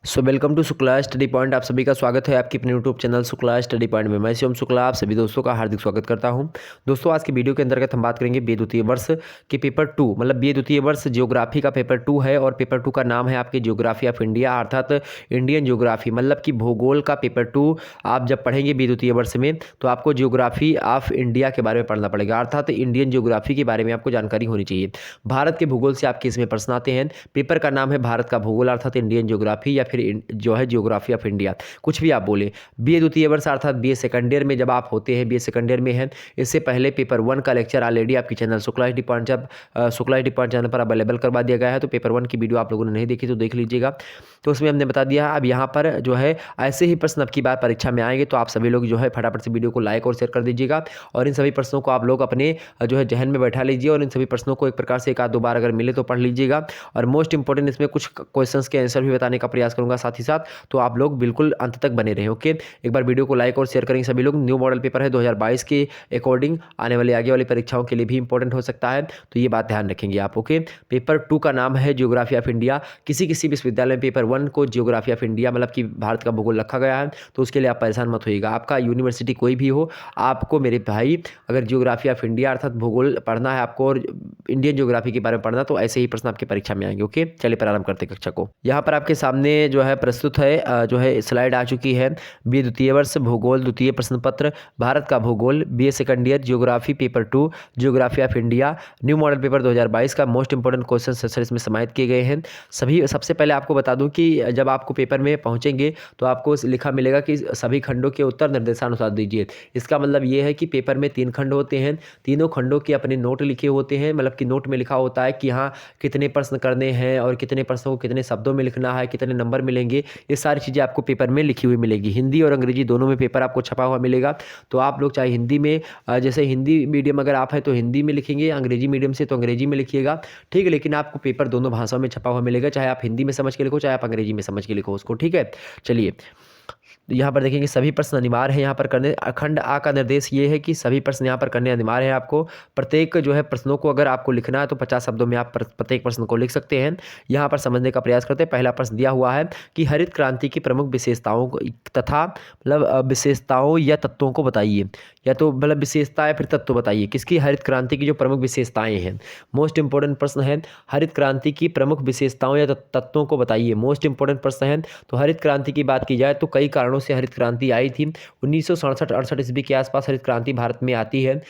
Welcome to Shukla Study Point. आप सभी का स्वागत है आपके अपने YouTube channel Shukla Study Point में। मैं शिवम शुक्ला आप सभी दोस्तों का हार्दिक स्वागत करता हूं। दोस्तों आज की वीडियो के अंतर्गत हम बात करेंगे बीए द्वितीय वर्ष के पेपर 2 मतलब बीए द्वितीय वर्ष ज्योग्राफी का पेपर 2 है और पेपर 2 का नाम है आपके ज्योग्राफी ऑफ इंडिया अर्थात इंडियन ज्योग्राफी मतलब कि भूगोल का पेपर 2 आप जब पढ़ेंगे बीए द्वितीय वर्ष में तो आपको ज्योग्राफी ऑफ इंडिया के बारे में पढ़ना पड़ेगा अर्थात इंडियन ज्योग्राफी के बारे में आपको जानकारी होनी चाहिए। भारत के भूगोल से आपके इसमें प्रश्न आते हैं। पेपर का नाम है भारत का भूगोल अर्थात इंडियन ज्योग्राफी या फिर जो है ज्योग्राफी ऑफ इंडिया, कुछ भी आप बोले। बीए द्वितीय वर्ष अर्थात बीए सेकंड ईयर में जब आप होते हैं, बीए सेकंड ईयर में हैं, इससे पहले पेपर 1 का लेक्चर ऑलरेडी आपके channel Shukla Study point channel पर अवेलेबल करवा दिया गया है। तो पेपर 1 की वीडियो आप लोगों ने नहीं देखी तो देख लीजिएगा। तो उसमें हमने बता दिया है। अब यहाँ पर जो है ऐसे ही प्रश्न अब की बार परीक्षा में आएंगे तो आप सभी लोग जो है फटाफट से वीडियो को लाइक और शेयर कर दीजिएगा और इन सभी प्रश्नों को आप लोग अपने जो है जहन में बैठा लीजिए और इन सभी प्रश्नों को एक प्रकार से एक आध दो बार अगर मिले तो पढ़ लीजिएगा। और मोस्ट इंपॉर्टेंट इसमें कुछ क्वेश्चंस के आंसर भी बताने का प्रयास करूंगा साथ ही साथ, तो आप लोग बिल्कुल अंत तक बने रहें। ओके, एक बार वीडियो को लाइक और शेयर करेंगे सभी लोग। न्यू मॉडल पेपर है 2022 के अकॉर्डिंग आने वाले आगे वाली परीक्षाओं के लिए भी इंपॉर्टेंट हो सकता है, तो ये बात ध्यान रखेंगे आप। ओके, पेपर 2 का नाम है ज्योग्राफी ऑफ इंडिया। किसी विश्वविद्यालय में पेपर 1 को ज्योग्राफी ऑफ इंडिया मतलब कि भारत का भूगोल रखा गया है, तो उसके लिए आप परेशान मत होइएगा। आपका यूनिवर्सिटी कोई भी हो, आपको मेरे भाई अगर ज्योग्राफी ऑफ इंडिया अर्थात भूगोल पढ़ना है आपको और इंडियन ज्योग्राफी के बारे में पढ़ना, तो ऐसे ही प्रश्न आपकी परीक्षा में आएंगे। ओके, चलिए प्रारंभ करते हैं कक्षा को। यहाँ पर आपके सामने जो है प्रस्तुत है जो है स्लाइड आ चुकी है। बीए द्वितीय वर्ष भूगोल द्वितीय प्रश्न पत्र भारत का भूगोल BA second year geography paper 2 geography of India new model paper 2022 का मोस्ट इंपोर्टेंट क्वेश्चन आंसर इसमें समाहित किए गए हैं सभी। सबसे पहले आपको बता दूं कि जब आपको पेपर में पहुंचेंगे तो आपको लिखा मिलेगा कि सभी खंडों के उत्तर निर्देशानुसार दीजिए। इसका मतलब ये है कि पेपर में 3 खंड होते हैं, तीनों खंडों के अपने नोट लिखे होते हैं, मतलब कि नोट में लिखा होता है कि हाँ कितने प्रश्न करने हैं और कितने प्रश्नों को कितने शब्दों में लिखना है, कितने नंबर मिलेंगे, ये सारी चीज़ें आपको पेपर में लिखी हुई मिलेगी। हिंदी और अंग्रेजी दोनों में पेपर आपको छपा हुआ मिलेगा। तो आप लोग चाहे हिंदी में जैसे हिंदी मीडियम अगर आप हैं तो हिंदी में लिखेंगे, अंग्रेजी मीडियम से तो अंग्रेजी में लिखिएगा, ठीक है। लेकिन आपको पेपर दोनों भाषाओं में छपा हुआ मिलेगा, चाहे आप हिंदी में समझ के लिखो चाहे आप अंग्रेजी में समझ के लिखो उसको, ठीक है। चलिए यहाँ पर देखेंगे सभी प्रश्न अनिवार्य है यहाँ पर करने। अखंड आ का निर्देश ये है कि सभी प्रश्न यहाँ पर करने अनिवार्य है आपको। प्रत्येक जो है प्रश्नों को अगर आपको लिखना है तो 50 शब्दों में आप प्रत्येक प्रश्न को लिख सकते हैं। यहाँ पर समझने का प्रयास करते हैं। पहला प्रश्न दिया हुआ है कि हरित क्रांति की प्रमुख विशेषताओं तथा मतलब विशेषताओं या तत्वों को बताइए, या तो मतलब विशेषता या फिर तत्व बताइए किसकी हरित क्रांति की जो प्रमुख विशेषताएं हैं। मोस्ट इंपोर्टेंट प्रश्न है, हरित क्रांति की प्रमुख विशेषताओं या तत्वों को बताइए, मोस्ट इंपोर्टेंट प्रश्न है। तो हरित क्रांति की बात की जाए तो कई कारणों से हरित क्रांति आई थी। 1967-68 ईस्वी के आसपास हरित क्रांति भारत में आती है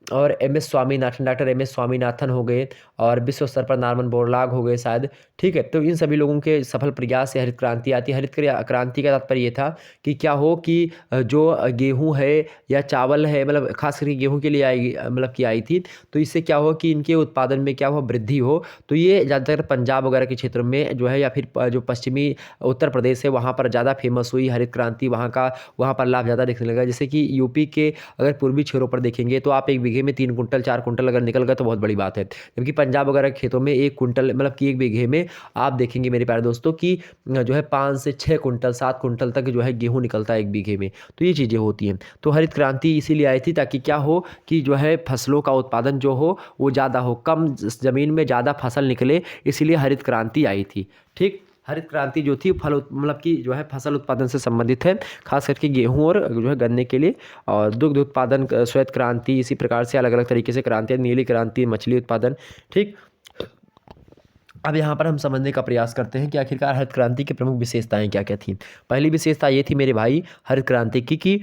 और डॉक्टर एम एस स्वामीनाथन हो गए और विश्व स्तर पर नॉर्मन बोरलॉग हो गए शायद, ठीक है। तो इन सभी लोगों के सफल प्रयास से हरित क्रांति आती है। हरित क्रांति का तात्पर्य ये था कि क्या हो कि जो गेहूं है या चावल है, मतलब खास करके गेहूं के लिए आई मतलब कि आई थी, तो इससे क्या हो कि इनके उत्पादन में क्या हो वृद्धि हो। तो ये ज़्यादातर पंजाब वगैरह के क्षेत्र में जो है या फिर जो पश्चिमी उत्तर प्रदेश है वहाँ पर ज़्यादा फेमस हुई हरित क्रांति, वहाँ पर लाभ ज़्यादा दिखने लगा। जैसे कि यूपी के अगर पूर्वी छोरों पर देखेंगे तो आप एक बीघे में 3 कुंटल 4 कुंटल अगर निकल गया तो बहुत बड़ी बात है, जबकि पंजाब वगैरह के खेतों में 1 कुंटल मतलब कि एक बीघे में आप देखेंगे मेरे प्यारे दोस्तों कि जो है 5 से 6 कुंटल 7 कुंटल तक जो है गेहूं निकलता है एक बीघे में। तो ये चीज़ें होती हैं। तो हरित क्रांति इसीलिए आई थी ताकि क्या हो कि जो है फसलों का उत्पादन जो हो वो ज़्यादा हो, कम ज़मीन में ज़्यादा फसल निकले, इसीलिए हरित क्रांति आई थी, ठीक। हरित क्रांति जो थी फल मतलब कि जो है फसल उत्पादन से संबंधित है, खास करके गेहूं और जो है गन्ने के लिए, और दुग्ध उत्पादन श्वेत क्रांति, इसी प्रकार से अलग अलग तरीके से क्रांति, नीली क्रांति मछली उत्पादन, ठीक। अब यहाँ पर हम समझने का प्रयास करते हैं कि आखिरकार हरित क्रांति की प्रमुख विशेषताएं क्या क्या थी। पहली विशेषता ये थी मेरे भाई हरित क्रांति की कि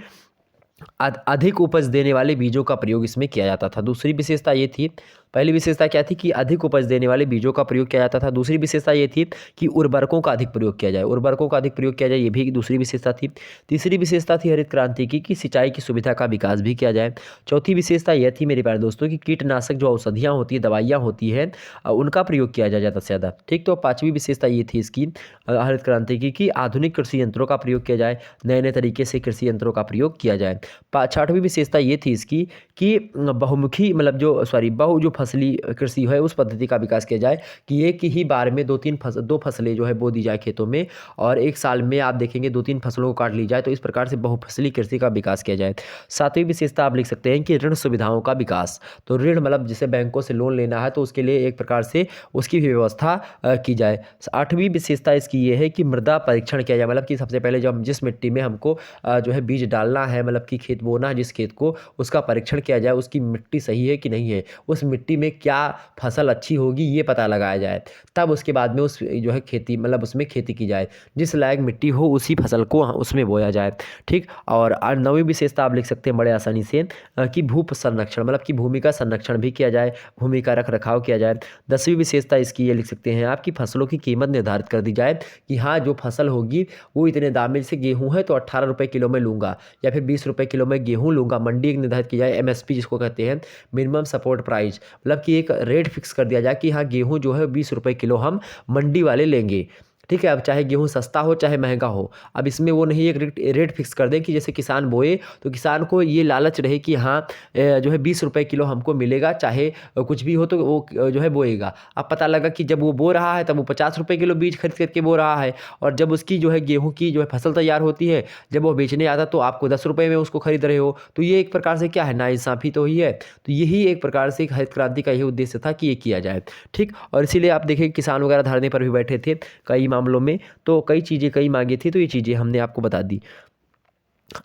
अधिक उपज देने वाले बीजों का प्रयोग इसमें किया जाता था। दूसरी विशेषता ये थी, पहली विशेषता क्या थी कि अधिक उपज देने वाले बीजों का प्रयोग किया जाता था। दूसरी विशेषता ये थी कि उर्वरकों का अधिक प्रयोग किया जाए, उर्वरकों का अधिक प्रयोग किया जाए, ये भी दूसरी विशेषता थी। तीसरी विशेषता थी हरित क्रांति की कि सिंचाई की सुविधा का विकास भी किया जाए। चौथी विशेषता यह थी मेरे प्यारे दोस्तों कि कीटनाशक जो औषधियाँ होती है, दवाइयाँ होती हैं, उनका प्रयोग किया जाए ज़्यादा से ज़्यादा, ठीक। तो पाँचवीं विशेषता ये थी इसकी हरित क्रांति की कि आधुनिक कृषि यंत्रों का प्रयोग किया जाए, नए नए तरीके से कृषि यंत्रों का प्रयोग किया जाए। छठवीं विशेषता ये थी इसकी कि बहु जो फसली कृषि है उस पद्धति का विकास किया जाए कि एक ही बार में दो फसलें जो है बो दी जाए खेतों में, और एक साल में आप देखेंगे 2-3 फसलों को काट ली जाए, तो इस प्रकार से बहुफसली कृषि का विकास किया जाए। सातवीं विशेषता आप लिख सकते हैं कि ऋण सुविधाओं का विकास। तो ऋण मतलब जिसे बैंकों से लोन लेना है तो उसके लिए एक प्रकार से उसकी भी व्यवस्था की जाए। आठवीं विशेषता इसकी ये है कि मृदा परीक्षण किया जाए, मतलब कि सबसे पहले जब जिस मिट्टी में हमको जो है बीज डालना है, मतलब कि खेत बोना है जिस खेत को, उसका परीक्षण किया जाए, उसकी मिट्टी सही है कि नहीं है, उस मिट्टी में क्या फसल अच्छी होगी ये पता लगाया जाए। तब उसके बाद में उस जो है खेती मतलब उसमें खेती की जाए, जिस लायक मिट्टी हो उसी फसल को उसमें बोया जाए। ठीक। और नौवीं विशेषता आप लिख सकते हैं बड़े आसानी से कि भू संरक्षण, मतलब कि भूमि का संरक्षण भी किया जाए, भूमि का रख रखाव किया जाए। 10वीं विशेषता इसकी ये लिख सकते हैं आपकी फसलों की कीमत निर्धारित कर दी जाए कि हाँ जो फसल होगी वो इतने दाम में, जैसे गेहूँ है तो 18 रुपये किलो में लूँगा या फिर 20 रुपये किलो में गेहूँ लूँगा, मंडी एक निर्धारित की जाए, MSP जिसको कहते हैं, मिनिमम सपोर्ट प्राइस, मतलब कि एक रेट फिक्स कर दिया जाए कि हाँ गेहूँ जो है 20 रुपये किलो हम मंडी वाले लेंगे। ठीक है। अब चाहे गेहूँ सस्ता हो चाहे महंगा हो, अब इसमें वो नहीं एक रेट फिक्स कर दें कि जैसे किसान बोए तो किसान को ये लालच रहे कि हाँ जो है 20 रुपये किलो हमको मिलेगा, चाहे कुछ भी हो तो वो जो है बोएगा। अब पता लगा कि जब वो बो रहा है तब वो 50 रुपये किलो बीज खरीद करके बो रहा है, और जब उसकी जो है गेहूँ की जो है फसल तैयार होती है, जब वो बेचने आता तो आपको 10 रुपये में उसको खरीद रहे हो, तो ये एक प्रकार से क्या है, नाइंसाफ़ी तो ही है। तो यही एक प्रकार से एक हरित क्रांति का यही उद्देश्य था कि ये किया जाए। ठीक। और इसीलिए आप देखिए किसान वगैरह धरने पर भी बैठे थे कई मामलों में, तो कई चीज़ें कई मांगी थी, तो ये चीज़ें हमने आपको बता दी।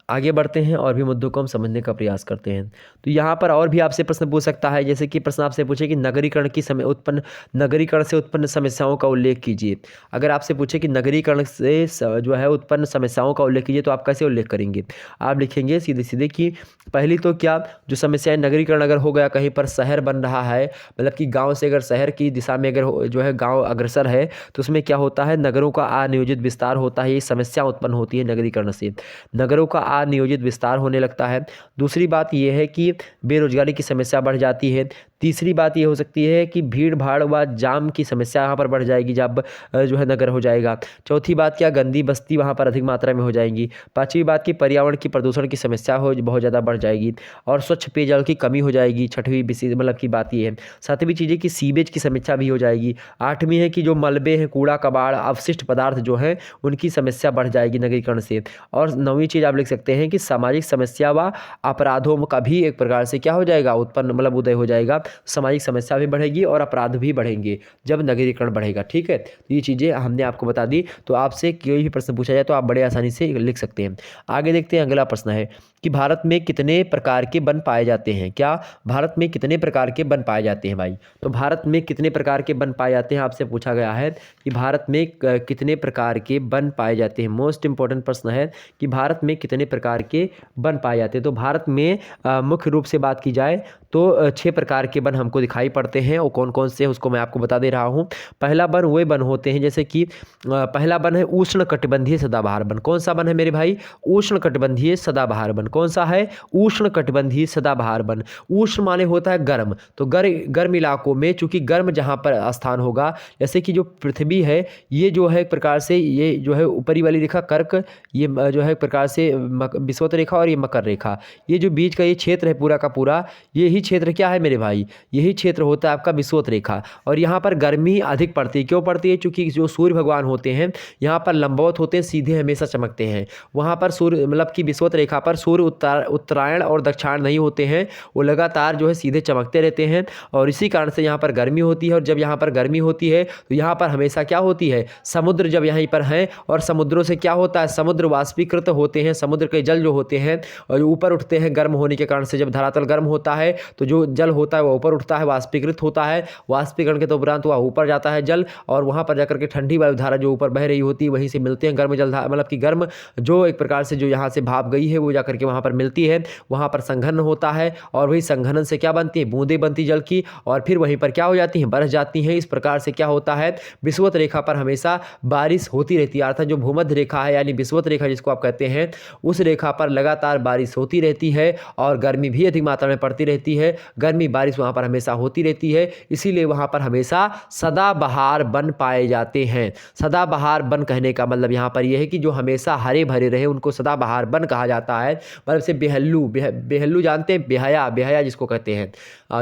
आगे बढ़ते हैं और भी मुद्दों को हम समझने का प्रयास करते हैं। तो यहाँ पर और भी आपसे प्रश्न पूछ सकता है, जैसे कि प्रश्न आपसे पूछे कि नगरीकरण से उत्पन्न समस्याओं का उल्लेख कीजिए। अगर आपसे पूछे कि नगरीकरण से जो है उत्पन्न समस्याओं का उल्लेख कीजिए, तो आप कैसे उल्लेख करेंगे? आप लिखेंगे सीधे सीधे कि पहली तो क्या जो समस्याएं, नगरीकरण अगर हो गया, कहीं पर शहर बन रहा है, मतलब कि गाँव से अगर शहर की दिशा में अगर जो है गाँव अग्रसर है, तो उसमें क्या होता है, नगरों का अनियोजित विस्तार होता है, ये समस्या उत्पन्न होती है नगरीकरण से, नगरों का अनियोजित विस्तार होने लगता है। दूसरी बात यह है कि बेरोजगारी की समस्या बढ़ जाती है। तीसरी बात ये हो सकती है कि भीड़ भाड़ व जाम की समस्या यहाँ पर बढ़ जाएगी जब जो है नगर हो जाएगा। चौथी बात क्या, गंदी बस्ती वहाँ पर अधिक मात्रा में हो जाएंगी। पांचवी बात की पर्यावरण की प्रदूषण की समस्या हो बहुत ज़्यादा बढ़ जाएगी और स्वच्छ पेयजल की कमी हो जाएगी। छठवीं मतलब की बात ये है। सातवीं चीज़ है कि सीवेज की समस्या भी हो जाएगी। आठवीं है कि जो मलबे हैं, कूड़ा कबाड़, अवशिष्ट पदार्थ जो हैं, उनकी समस्या बढ़ जाएगी नगरीकरण से। और नौवीं चीज़ आप लिख सकते हैं कि सामाजिक समस्या व अपराधों का भी एक प्रकार से क्या हो जाएगा, उत्पन्न मतलब उदय हो जाएगा। सामाजिक समस्या भी बढ़ेगी और अपराध भी बढ़ेंगे जब नगरीकरण बढ़ेगा। ठीक है, तो ये चीज़ें हमने आपको बता दी। तो आपसे कोई भी प्रश्न पूछा जाए तो आप बड़े आसानी से लिख सकते हैं। आगे देखते हैं, अगला प्रश्न है कि भारत में कितने प्रकार के वन पाए जाते हैं? क्या भारत में कितने प्रकार के वन पाए जाते हैं भाई? तो भारत में कितने प्रकार के वन पाए जाते हैं आपसे पूछा गया है कि भारत में कितने प्रकार के वन पाए जाते हैं। मोस्ट इंपॉर्टेंट प्रश्न है कि भारत में कितने प्रकार के वन पाए जाते हैं। तो भारत में मुख्य रूप से बात की जाए तो 6 प्रकार के वन हमको दिखाई पड़ते हैं, और कौन कौन से हैं उसको मैं आपको बता दे रहा हूँ। पहला वन वे वन होते हैं, जैसे कि पहला वन है उष्ण कटिबंधीय सदाबहार वन। कौन सा वन है मेरे भाई? उष्ण कटिबंधीय सदाबहार वन। कौन सा है? उष्ण कटिबंधीय सदाबहार वन। उष्ण माने होता है गर्म, तो गर्म इलाकों में, चूंकि गर्म जहाँ पर स्थान होगा, जैसे कि जो पृथ्वी है ये जो है एक प्रकार से, ये जो है ऊपरी वाली रेखा कर्क, ये जो है एक प्रकार से विषुवत रेखा, और ये मकर रेखा, ये जो बीच का ये क्षेत्र है पूरा का पूरा, यही क्षेत्र क्या है मेरे भाई? यही क्षेत्र होता है आपका विषुवत रेखा। और यहाँ पर गर्मी अधिक पड़ती है। क्यों पड़ती है? क्योंकि जो सूर्य भगवान होते हैं यहाँ पर लंबवत होते हैं, सीधे हमेशा चमकते हैं। वहाँ पर सूर्य मतलब कि विषुवत रेखा पर सूर्य उत्तरायण और दक्षिणायन नहीं होते हैं, वो लगातार जो है सीधे चमकते रहते हैं, और इसी कारण से यहाँ पर गर्मी होती है। और जब यहाँ पर गर्मी होती है तो यहाँ पर हमेशा क्या होती है, समुद्र जब यहीं पर हैं, और समुद्रों से क्या होता है, समुद्र वाष्पीकृत होते हैं, समुद्र के जल जो होते हैं और ऊपर उठते हैं गर्म होने के कारण से। जब धरातल गर्म होता है तो जो जल होता है वह ऊपर उठता है, वाष्पीकृत होता है, वाष्पीकरण के तो उपरांत वह ऊपर जाता है जल, और वहाँ पर जाकर के ठंडी वायुधारा जो ऊपर बह रही होती है वहीं से मिलते हैं गर्म जल, मतलब कि गर्म जो एक प्रकार से जो यहाँ से भाप गई है वो जाकर के वहाँ पर मिलती है, वहाँ पर संघनन होता है, और वही संघनन से क्या बनती है, बूंदें बनती जल की, और फिर वहीं पर क्या हो जाती हैं, बरस जाती हैं। इस प्रकार से क्या होता है, विषुवत रेखा पर हमेशा बारिश होती रहती है, अर्थात जो भूमध्य रेखा है यानी विषुवत रेखा जिसको आप कहते हैं, उस रेखा पर लगातार बारिश होती रहती है, और गर्मी भी अधिक मात्रा में पड़ती रहती है। गर्मी बारिश वहाँ पर हमेशा होती रहती है, इसीलिए वहाँ पर हमेशा सदाबहार वन पाए जाते हैं। सदाबहार वन कहने का मतलब यहाँ पर यह है कि जो हमेशा हरे भरे रहे उनको सदाबहार वन कहा जाता है। मतलब जैसे बेहल्लू जानते हैं, बेहया जिसको कहते हैं,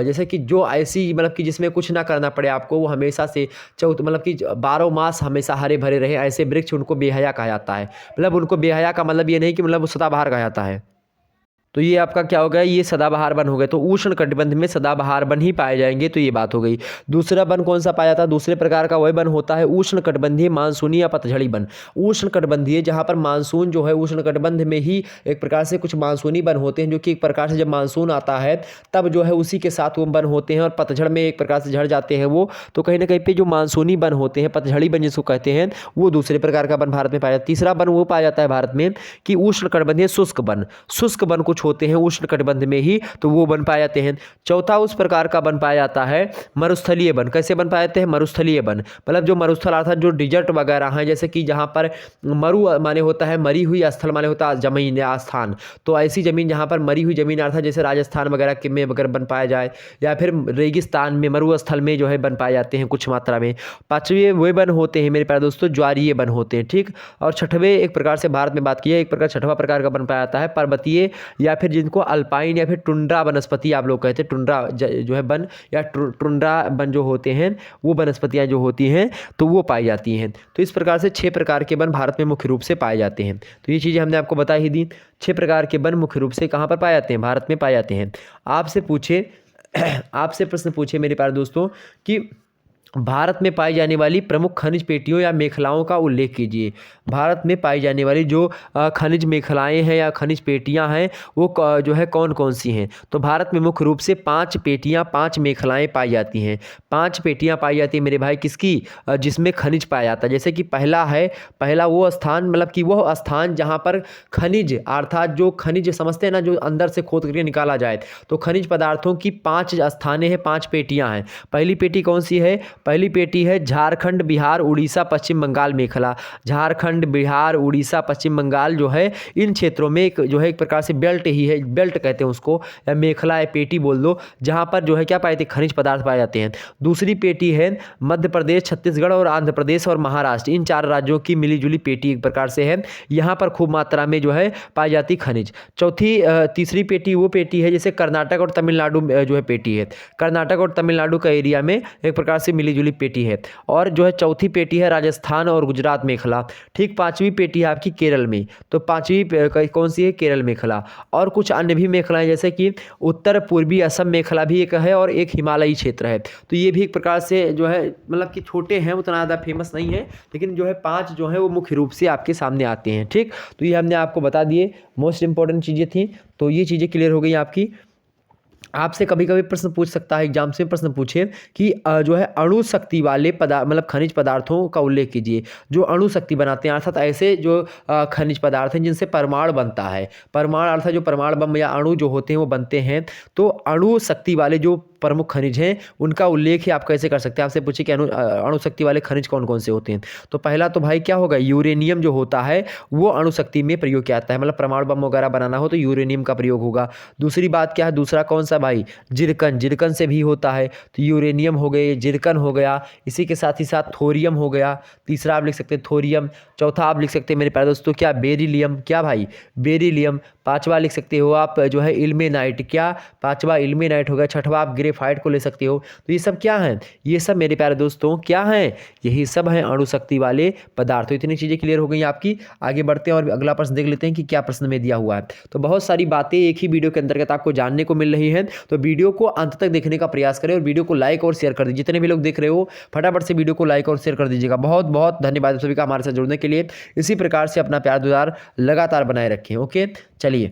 जैसे कि जो ऐसी मतलब कि जिसमें कुछ ना करना पड़े आपको, वो हमेशा से मतलब कि 12 मास हमेशा हरे भरे रहे, ऐसे वृक्ष उनको बेहया कहा जाता है। मतलब उनको बेहया का मतलब ये नहीं कि मतलब वो सदाबहार कहा जाता है। तो ये आपका क्या हो गया, ये सदाबहार वन हो गए। तो उष्ण कटिबंध में सदाबहार वन ही पाए जाएंगे, तो ये बात हो गई। दूसरा वन कौन सा पाया जाता है, दूसरे प्रकार का वही वन होता है उष्ण कटिबंधीय मानसूनी या पतझड़ी वन। उष्ण कटिबंधीय जहाँ पर मानसून जो है उष्ण कटिबंध में ही एक प्रकार से कुछ मानसूनी वन होते हैं, जो कि एक प्रकार से जब मानसून आता है तब जो है उसी के साथ वो वन होते हैं, और पतझड़ में एक प्रकार से झड़ जाते हैं वो। तो कहीं ना कहीं पे जो मानसूनी वन होते हैं, पतझड़ी वन जिसको कहते हैं, वो दूसरे प्रकार का वन भारत में पाया जाता है। तीसरा वन वो पाया जाता है भारत में कि उष्ण कटिबंधीय शुष्क वन। शुष्क वन कुछ होते हैं उष्ण कटिबंध में ही, तो वो वन पाए जाते हैं। चौथा उस प्रकार का वन पाया जाता है मरुस्थलीय वन। कैसे वन पाए जाते हैं, मरुस्थलीय वन, मतलब जो मरुस्थल अर्थात जो डिजर्ट वगैरह हैं, जैसे कि जहाँ पर मरु माने होता है मरी हुई, स्थल माने होता है जमीन या स्थान। तो ऐसी जमीन जहाँ पर मरी हुई जमीन अर्थात जैसे राजस्थान वगैरह के में अगर वन पाया जाए, या फिर रेगिस्तान में मरुस्थल में जो है वन पाए जाते हैं कुछ मात्रा में। पांचवें वे वन होते हैं मेरे प्यारे दोस्तों ज्वारीय वन होते हैं, ठीक। और छठवें एक प्रकार से भारत में बात की है, एक प्रकार छठवां प्रकार का वन पाया जाता है पर्वतीय या फिर जिनको अल्पाइन या फिर टुंड्रा वनस्पति आप लोग कहते हैं, टुंड्रा जो है वन या टुंड्रा वन जो होते हैं, वो वनस्पतियां जो होती हैं तो वो पाई जाती हैं। तो इस प्रकार से 6 प्रकार के वन भारत में मुख्य रूप से पाए जाते हैं। तो ये चीज़ें हमने आपको बता ही दी। 6 प्रकार के वन मुख्य रूप से कहाँ पर पाए जाते हैं, भारत में पाए जाते हैं। आपसे पूछे आपसे प्रश्न पूछे मेरे प्यारे दोस्तों कि भारत में पाई जाने वाली प्रमुख खनिज पेटियों या मेखलाओं का उल्लेख कीजिए। भारत में पाई जाने वाली जो खनिज मेखलाएं हैं या खनिज पेटियां हैं वो जो है कौन कौन सी हैं। तो भारत में मुख्य रूप से 5 पेटियां 5 मेखलाएं पाई जाती हैं। 5 पेटियां पाई जाती हैं मेरे भाई, किसकी, जिसमें खनिज पाया जाता है। जैसे कि पहला वो स्थान, मतलब कि वह स्थान जहाँ पर खनिज अर्थात जो खनिज समझते हैं ना, जो अंदर से खोद करके निकाला जाए, तो खनिज पदार्थों की 5 स्थानें हैं, 5 पेटियां हैं। पहली पेटी कौन सी है, पहली पेटी है झारखंड, बिहार, उड़ीसा, पश्चिम बंगाल मेखला। झारखंड, बिहार, उड़ीसा, पश्चिम बंगाल जो है इन क्षेत्रों में एक जो है एक प्रकार से बेल्ट ही है, बेल्ट कहते हैं उसको, या मेखला या पेटी बोल दो, जहां पर जो है क्या पाए जाते हैं, खनिज पदार्थ पाए जाते हैं। दूसरी पेटी है मध्य प्रदेश, छत्तीसगढ़ और आंध्र प्रदेश और महाराष्ट्र, इन 4 राज्यों की मिलीजुली पेटी एक प्रकार से है। यहाँ पर खूब मात्रा में जो है पाई जाती खनिज। तीसरी पेटी वो पेटी है जैसे कर्नाटक और तमिलनाडु जो है पेटी है, कर्नाटक और तमिलनाडु का एरिया में एक प्रकार से मिलीजुली पेटी है। और जो है चौथी पेटी है राजस्थान और गुजरात मेखला। ठीक, 5वीं पेटी है आपकी केरल में। तो 5वीं कौन सी है, केरल मेखला। और कुछ अन्य भी मेखलाएं जैसे कि उत्तर पूर्वी असम मेखला भी एक है, और एक हिमालयी क्षेत्र है। तो ये भी एक प्रकार से जो है मतलब कि छोटे हैं, उतना ज़्यादा फेमस नहीं है, लेकिन जो है 5 जो है वो मुख्य रूप से आपके सामने आते हैं। ठीक, तो ये हमने आपको बता दिए, मोस्ट इंपॉर्टेंट चीज़ें थी। तो ये चीज़ें क्लियर हो गई आपकी। आपसे कभी कभी प्रश्न पूछ सकता है, एग्जाम से प्रश्न पूछे कि जो है अणु शक्ति वाले मतलब खनिज पदार्थों का उल्लेख कीजिए, जो अणु शक्ति बनाते हैं, अर्थात ऐसे जो खनिज पदार्थ हैं जिनसे परमाणु बनता है। परमाणु अर्थात जो परमाणु बम या अणु जो होते हैं वो बनते हैं। तो अणु शक्ति वाले जो प्रमुख खनिज हैं उनका उल्लेख ही आप कैसे कर सकते हैं। आपसे पूछे कि अणु शक्ति वाले खनिज कौन कौन से होते हैं। तो पहला तो भाई क्या होगा, यूरेनियम जो होता है वो अणु शक्ति में प्रयोग किया जाता है, मतलब परमाणु बम वगैरह बनाना हो तो यूरेनियम का प्रयोग होगा। दूसरी बात क्या है, दूसरा कौन सा भाई, जिरकन, जिरकन से भी होता है। तो यूरेनियम हो गए, जिरकन हो गया, इसी के साथ ही साथ थोरियम हो गया। तीसरा आप लिख सकते हैं थोरियम। चौथा आप लिख सकते हैं मेरे प्यारे दोस्तों क्या, बेरिलियम। क्या भाई, बेरिलियम। पांचवा लिख सकते हो आप जो है इल्मेनाइट। क्या, पांचवा इल्मेनाइट हो गया। छठवा आप ग्रेफाइट को ले सकते हो। तो ये सब क्या हैं, ये सब मेरे प्यारे दोस्तों क्या हैं, यही सब हैं अणु शक्ति वाले पदार्थ। तो इतनी चीज़ें क्लियर हो गई आपकी। आगे बढ़ते हैं और अगला प्रश्न देख लेते हैं कि क्या प्रश्न में दिया हुआ है। तो बहुत सारी बातें एक ही वीडियो के अंतर्गत आपको जानने को मिल रही हैं, तो वीडियो को अंत तक देखने का प्रयास करें और वीडियो को लाइक और शेयर कर दीजिए। जितने भी लोग देख रहे हो फटाफट से वीडियो को लाइक और शेयर कर दीजिएगा। बहुत बहुत धन्यवाद सभी का हमारे साथ जुड़ने के लिए। इसी प्रकार से अपना प्यार दुलार लगातार बनाए रखें। ओके, चलिए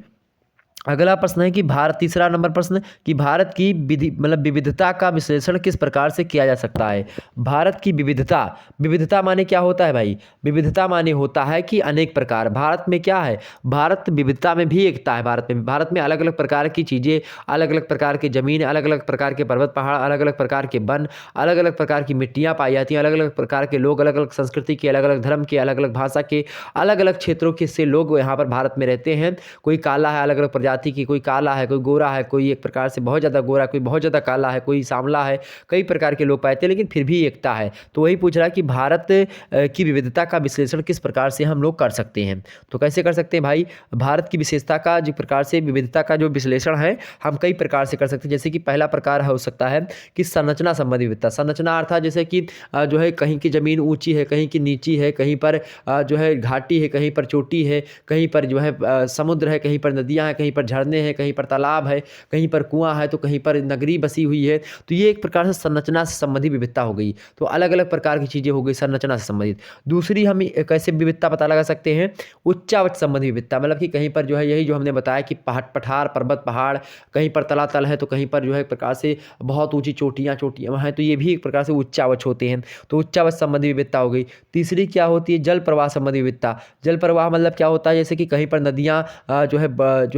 अगला प्रश्न है कि भारत, तीसरा नंबर प्रश्न कि भारत की विविधता का विश्लेषण किस प्रकार से किया जा सकता है। भारत की विविधता, विविधता माने क्या होता है भाई, विविधता माने होता है कि अनेक प्रकार। भारत में क्या है, भारत विविधता में भी एकता है। भारत में अलग अलग प्रकार की चीज़ें, अलग अलग प्रकार की ज़मीन, अलग अलग प्रकार के पर्वत पहाड़, अलग अलग प्रकार के वन, अलग अलग प्रकार की मिट्टियाँ पाई जाती हैं। अलग अलग प्रकार के लोग, अलग अलग संस्कृति के, अलग अलग धर्म के, अलग अलग भाषा के, अलग अलग क्षेत्रों के से लोग यहाँ पर भारत में रहते हैं। कोई काला है, अलग अलग प्रजाति जाति की, कोई काला है, कोई गोरा है, कोई एक प्रकार से बहुत ज़्यादा गोरा, कोई बहुत ज़्यादा काला है, कोई सांवला है, कई प्रकार के लोग पाए जाते हैं, लेकिन फिर भी एकता है। तो वही पूछ रहा है कि भारत की विविधता का विश्लेषण किस प्रकार से हम लोग कर सकते हैं। तो कैसे कर सकते हैं भाई, भारत की विशेषता का जो प्रकार से विविधता का जो विश्लेषण है हम कई प्रकार से कर सकते हैं। जैसे कि पहला प्रकार हो सकता है कि संरचना संबंधी विविधता। संरचना अर्थात जैसे कि जो है कहीं की ज़मीन ऊंची है, कहीं की नीची है, कहीं पर जो है घाटी है, कहीं पर चोटी है, कहीं पर जो है समुद्र है, कहीं पर नदियाँ हैं, कहीं पर झरने हैं, कहीं पर तालाब है, कहीं पर कुआं है, तो कहीं पर नगरी बसी हुई है। तो ये एक प्रकार से संरचना से संबंधित विविधता हो गई। तो अलग अलग प्रकार की चीज़ें हो गई संरचना से संबंधित। दूसरी हम कैसे विविधता पता लगा सकते हैं, उच्चावच संबंधी विविधता, मतलब कि कहीं पर जो है यही जो हमने बताया कि पठार पर्वत पहाड़, कहीं पर तलातल है, तो कहीं पर जो है एक प्रकार से बहुत ऊंची चोटियाँ हैं, तो ये भी एक प्रकार से उच्चावच होते हैं। तो उच्चावच संबंधी विविधता हो गई। तीसरी क्या होती है, जल प्रवाह संबंधी विविधता। जल प्रवाह मतलब क्या होता है, जैसे कि कहीं पर नदियाँ जो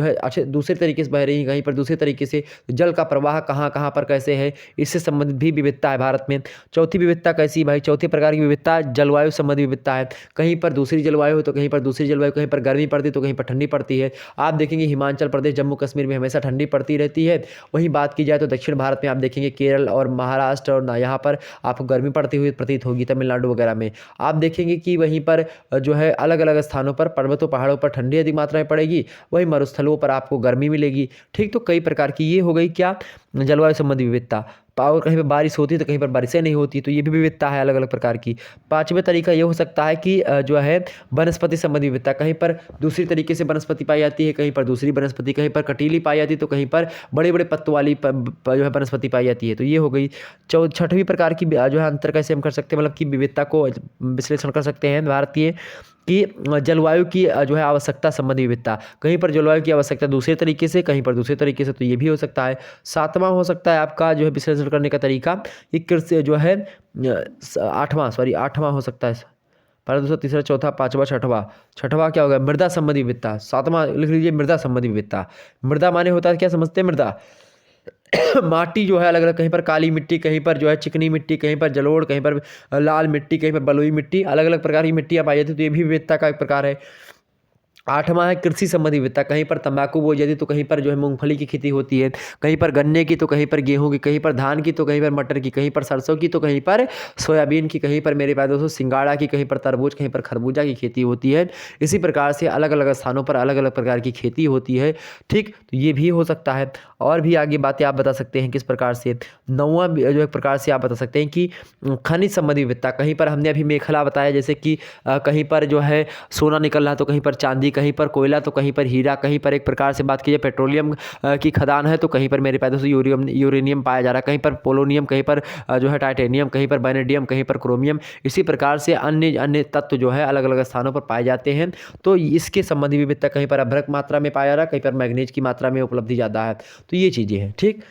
है अच्छे दूसरे तरीके से बह रही हैं, कहीं पर दूसरे तरीके से, जल का प्रवाह कहाँ कहाँ पर कैसे है, इससे संबंधित भी विविधता है भारत में। चौथी विविधता कैसी भाई, चौथी प्रकार की विविधता जलवायु संबंधी विविधता है। कहीं पर दूसरी जलवायु हो तो कहीं पर दूसरी जलवायु, कहीं पर गर्मी पड़ती तो कहीं पर ठंडी पड़ती है। आप देखेंगे हिमाचल प्रदेश, जम्मू कश्मीर में हमेशा ठंडी पड़ती रहती है। वहीं बात की जाए तो दक्षिण भारत में आप देखेंगे केरल और महाराष्ट्र और यहाँ पर आपको गर्मी पड़ती हुई प्रतीत होगी, तमिलनाडु वगैरह में आप देखेंगे कि वहीं पर जो है अलग अलग स्थानों पर पर्वतों पहाड़ों पर ठंडी अधिक मात्रा में पड़ेगी, वहीं मरुस्थलों पर आपको गर्मी मिलेगी। ठीक, तो कई प्रकार की ये हो गई क्या, जलवायु संबंधी विविधता। और कहीं पर बारिश होती है तो कहीं पर बारिशें नहीं होती, तो ये भी विविधता है अलग अलग प्रकार की। पांचवें तरीका ये हो सकता है कि जो है वनस्पति संबंधी विविधता। कहीं पर दूसरी तरीके से वनस्पति पाई जाती है, कहीं पर दूसरी वनस्पति, कहीं पर कटीली पाई जाती है तो कहीं पर बड़े बड़े पत्तों वाली जो है वनस्पति पाई जाती है। तो ये हो गई। छठवीं प्रकार की जो है अंतर कैसे हम कर सकते हैं, मतलब कि विविधता को विश्लेषण कर सकते हैं भारतीय कि जलवायु की जो है आवश्यकता संबंधी विविधता। कहीं पर जलवायु की आवश्यकता दूसरे तरीके से, कहीं पर दूसरे तरीके से, तो ये भी हो सकता है। सातवां हो सकता है आपका जो है विश्लेषण करने का तरीका, ये कृषि जो है आठवां हो सकता है। पहला दूसरा तीसरा चौथा पांचवा छठवां क्या होगा, मृदा संबंधी विविधता। सातवां लिख लीजिए, मृदा संबंधी विविधता। मृदा माने होता है, क्या समझते हैं मृदा माटी जो है अलग अलग, कहीं पर काली मिट्टी, कहीं पर जो है चिकनी मिट्टी, कहीं पर जलोढ़, कहीं पर लाल मिट्टी, कहीं पर बलुई मिट्टी, अलग अलग प्रकार की मिट्टियाँ पाई जाती है। तो ये भी विविधता का एक प्रकार है। आठवां है कृषि संबंधी विविधता। कहीं पर तंबाकू बोई जाती तो कहीं पर जो है मूंगफली की खेती होती है, कहीं पर गन्ने की तो कहीं पर गेहूं की, कहीं पर धान की तो कहीं पर मटर की, कहीं पर सरसों की तो कहीं पर सोयाबीन की, कहीं पर मेरे पास दोस्तों सिंगाड़ा की, कहीं पर तरबूज, कहीं पर खरबूजा की खेती होती है। इसी प्रकार से अलग अलग स्थानों पर अलग अलग प्रकार की खेती होती है। ठीक, तो ये भी हो सकता है। और भी आगे बातें आप बता सकते हैं किस प्रकार से। नौवां जो एक प्रकार से आप बता सकते हैं कि खनिज संबंधी विविधता। कहीं पर हमने अभी मेखला बताया, जैसे कि कहीं पर जो है सोना निकल रहा है तो कहीं पर चांदी, कहीं पर कोयला तो कहीं पर हीरा, कहीं पर एक प्रकार से बात कीजिए पेट्रोलियम की खदान है तो कहीं पर मेरे पैदों से यूरेनियम पाया जा रहा है, कहीं पर पोलोनियम, कहीं पर जो है टाइटेनियम, कहीं पर वैनेडियम, कहीं पर क्रोमियम। इसी प्रकार से अन्य अन्य तत्व जो है अलग अलग स्थानों पर पाए जाते हैं। तो इसके संबंधी विविधता, कहीं पर अभ्रक मात्रा में पाया जा रहा है, कहीं पर मैग्नीज की मात्रा में उपलब्धि ज़्यादा है। तो ये चीज़ें हैं। ठीक,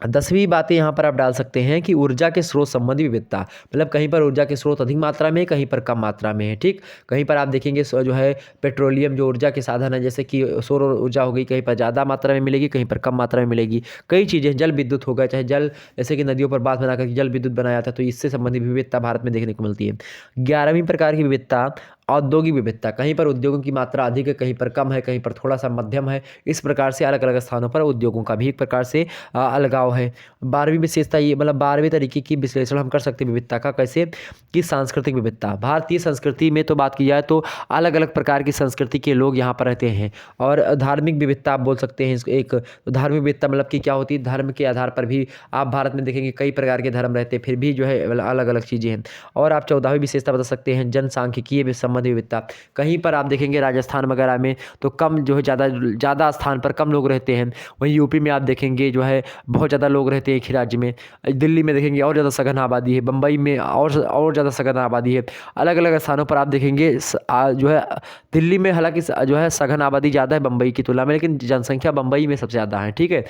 10वीं बातें यहाँ पर आप डाल सकते हैं कि ऊर्जा के स्रोत संबंधी विविधता, मतलब कहीं पर ऊर्जा के स्रोत अधिक मात्रा में, कहीं पर कम मात्रा में है। ठीक, कहीं पर आप देखेंगे जो है पेट्रोलियम जो ऊर्जा के साधन है, जैसे कि सौर ऊर्जा हो गई, कहीं पर ज़्यादा मात्रा में मिलेगी, कहीं पर कम मात्रा में मिलेगी। कई चीज़ें, जल विद्युत होगा, चाहे जल जैसे कि नदियों पर बांध बनाकर जल विद्युत बनाया था, तो इससे संबंधित विविधता भारत में देखने को मिलती है। 11वीं प्रकार की विविधता औद्योगिक विविधता। कहीं पर उद्योगों की मात्रा अधिक है, कहीं पर कम है, कहीं पर थोड़ा सा मध्यम है। इस प्रकार से अलग अलग स्थानों पर उद्योगों का भी एक प्रकार से अलगाव है। 12वीं विशेषता ये, मतलब 12वें तरीके की विश्लेषण हम कर सकते हैं विविधता का, कैसे कि सांस्कृतिक विविधता। भारतीय संस्कृति में तो बात की जाए तो अलग अलग प्रकार की संस्कृति के लोग यहाँ पर रहते हैं। और धार्मिक विविधता आप बोल सकते हैं एक। धार्मिक विविधता मतलब कि क्या होती है, धर्म के आधार पर भी आप भारत में देखेंगे कई प्रकार के धर्म रहते हैं, फिर भी जो है अलग अलग चीज़ें हैं। और आप 14वीं विशेषता बता सकते हैं जनसांख्यिकीय संबंधी विविधता। कहीं पर आप देखेंगे राजस्थान वगैरह में तो कम जो है ज़्यादा स्थान पर कम लोग रहते हैं, वहीं यूपी में आप देखेंगे जो है बहुत ज़्यादा लोग रहते हैं एक ही राज्य में। दिल्ली में देखेंगे और ज़्यादा सघन आबादी है, बम्बई में और ज़्यादा सघन आबादी है। अलग अलग स्थानों पर आप देखेंगे जो है दिल्ली में हालांकि जो है सघन आबादी ज़्यादा है बम्बई की तुलना में, लेकिन जनसंख्या बम्बई में सबसे ज़्यादा है। ठीक है,